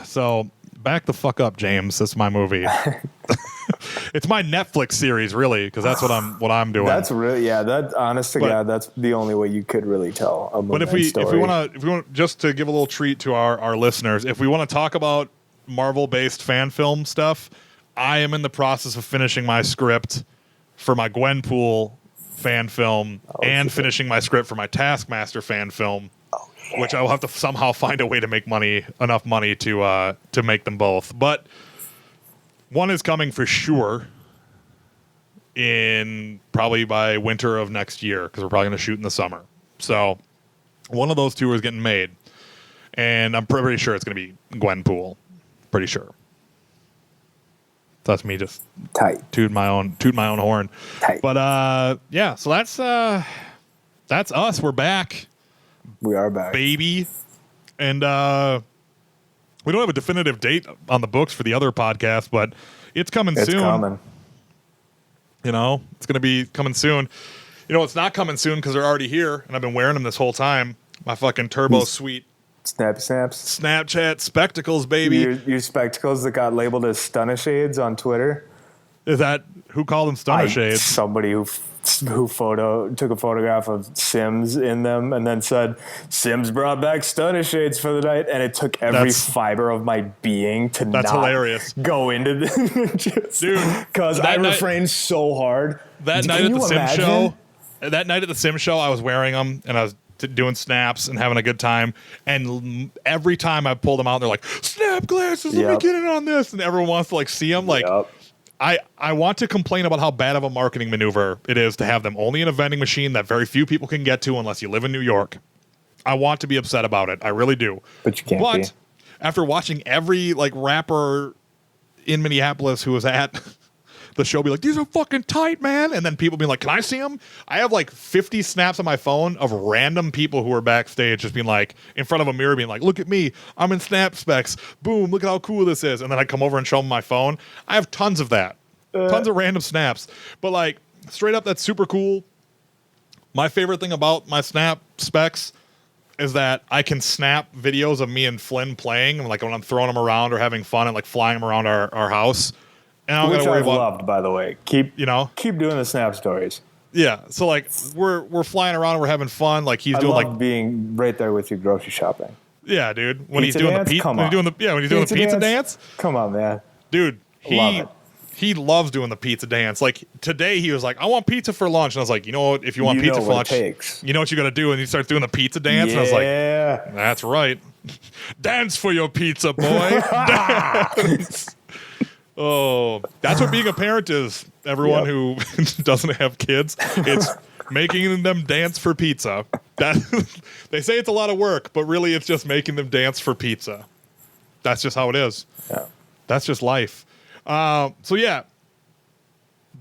so back the fuck up, James. That's my movie. It's my Netflix series, really, because that's what I'm doing. That's really, that honest to God, that's the only way you could really tell a Moon Knight story. If we want just to give a little treat to our listeners, if we want to talk about Marvel-based fan film stuff, I am in the process of finishing my script for my Gwenpool fan film finishing my script for my Taskmaster fan film, which I will have to somehow find a way to make enough money to make them both. But one is coming for sure in probably by winter of next year because we're probably going to shoot in the summer. So one of those two is getting made, and I'm pretty sure it's going to be Gwenpool. Pretty sure. That's me just toot my own horn. Tight. But yeah, so that's us. We're back. We are back, baby, and we don't have a definitive date on the books for the other podcast, but it's coming soon. It's coming. It's going to be coming soon. It's not coming soon because they're already here, and I've been wearing them this whole time. My fucking turbo sweet Snapchat spectacles, baby. Your spectacles that got labeled as Stunna Shades on Twitter. Is that who called them stunner shades? Somebody who took a photograph of Sims in them and then said, Sims brought back stunner shades for the night, and it took every fiber of my being to not hilarious. Go into this. Dude, because I refrained so hard. That night at the Sim show, I was wearing them and I was doing snaps and having a good time, and every time I pulled them out, they're like, snap glasses, let me get in on this, and everyone wants to like see them. Like, I want to complain about how bad of a marketing maneuver it is to have them only in a vending machine that very few people can get to unless you live in New York. I want to be upset about it. I really do. But you can't be. After watching every like rapper in Minneapolis who was at the show be like, these are fucking tight, man. And then people being like, can I see them? I have like 50 snaps on my phone of random people who are backstage just being like, in front of a mirror being like, look at me. I'm in snap specs. Boom, look at how cool this is. And then I come over and show them my phone. I have tons of that. Tons of random snaps. But like, straight up, that's super cool. My favorite thing about my snap specs is that I can snap videos of me and Flynn playing, like when I'm throwing them around or having fun and like flying them around our house. And I don't Which gotta worry I've about, loved, by the way. Keep doing the snap stories. Yeah, so like we're flying around and we're having fun. Like he's doing like being right there with you grocery shopping. Yeah, dude. When Pizza he's doing dance? the Come when on. he's doing the pizza dance. Come on, man. Dude, Love it. he loves doing the pizza dance. Like today he was like, I want pizza for lunch. And I was like, you know what, if you want pizza for lunch, you know what you gotta do, and he starts doing the pizza dance, and I was like, that's right. Dance for your pizza, boy. Dance. Oh, that's what being a parent is. Everyone who doesn't have kids, it's making them dance for pizza. They say it's a lot of work, but really it's just making them dance for pizza. That's just how it is. Yeah. That's just life. So yeah,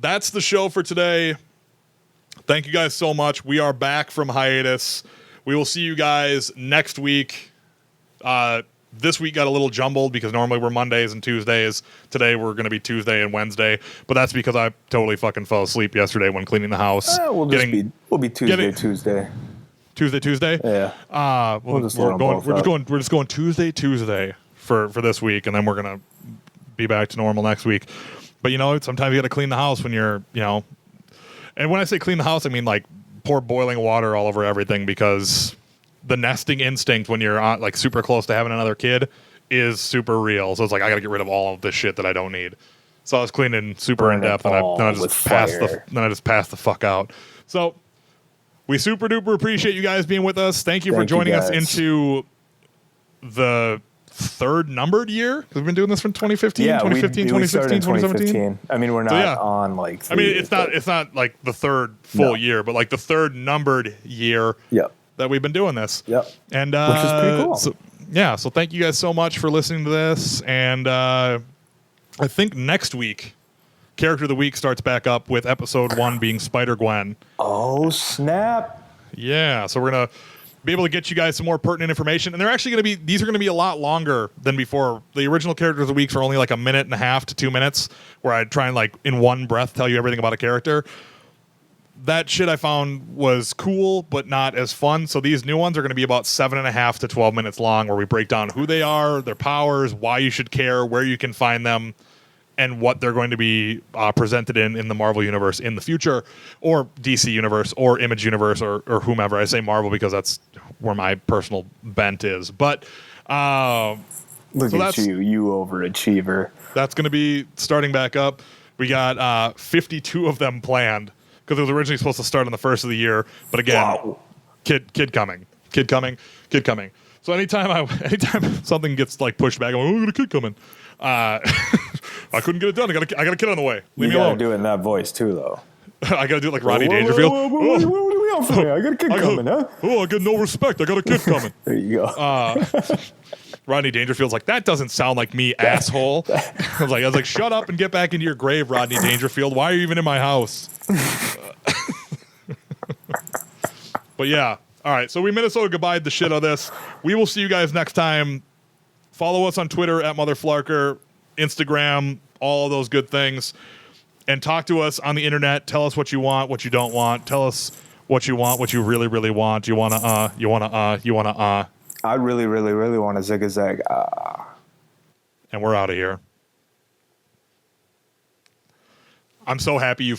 that's the show for today. Thank you guys so much. We are back from hiatus. We will see you guys next week. This week got a little jumbled because normally we're Mondays and Tuesdays. Today we're going to be Tuesday and Wednesday, but that's because I totally fucking fell asleep yesterday when cleaning the house. We'll be Tuesday. Tuesday. Yeah. We're just going Tuesday for this week, and then we're gonna be back to normal next week. But sometimes you got to clean the house when you're and when I say clean the house, I mean like pour boiling water all over everything, because the nesting instinct when you're like super close to having another kid is super real. So it's like I got to get rid of all of this shit that I don't need. So I was cleaning super in depth, and I just passed the fuck out. So we super duper appreciate you guys being with us. Thank you for joining us into the third numbered year, because we've been doing this from 2015, 2016, 2017. I mean, we're not on like. It's not like the third full year, but like the third numbered year. Yep. That we've been doing this. Yep. And which is pretty cool. So thank you guys so much for listening to this. And I think next week, Character of the Week starts back up with episode 1 being Spider-Gwen. Oh, snap. Yeah. So we're going to be able to get you guys some more pertinent information. And these are going to be a lot longer than before. The original Character of the Weeks are only like 1.5 to 2 minutes, where I try and like in one breath tell you everything about a character. That shit I found was cool, but not as fun. So these new ones are going to be about 7.5 to 12 minutes long, where we break down who they are, their powers, why you should care, where you can find them, and what they're going to be presented in the Marvel Universe in the future, or DC Universe, or Image Universe, or whomever. I say Marvel because that's where my personal bent is. But look at you overachiever. That's going to be starting back up. We got 52 of them planned, because it was originally supposed to start on the first of the year, but again, kid coming. So anytime something gets like pushed back, I'm like, oh, I got a kid coming. I couldn't get it done. I got a kid on the way. Leave me alone. You gotta do it in that voice too, though. I gotta do it like Rodney Dangerfield. What are we on for me? I got a kid coming, huh? Oh, I get no respect. I got a kid coming. There you go. Rodney Dangerfield's like, that doesn't sound like me, asshole. I was like, shut up and get back into your grave, Rodney Dangerfield. Why are you even in my house? But yeah. All right. So we Minnesota goodbye the shit out of this. We will see you guys next time. Follow us on Twitter at MotherFlarker, Instagram, all of those good things. And talk to us on the internet. Tell us what you want, what you don't want. Tell us what you want, what you really, really want. You want to, I really, really, really want a zig-a-zag. And we're out of here. I'm so happy you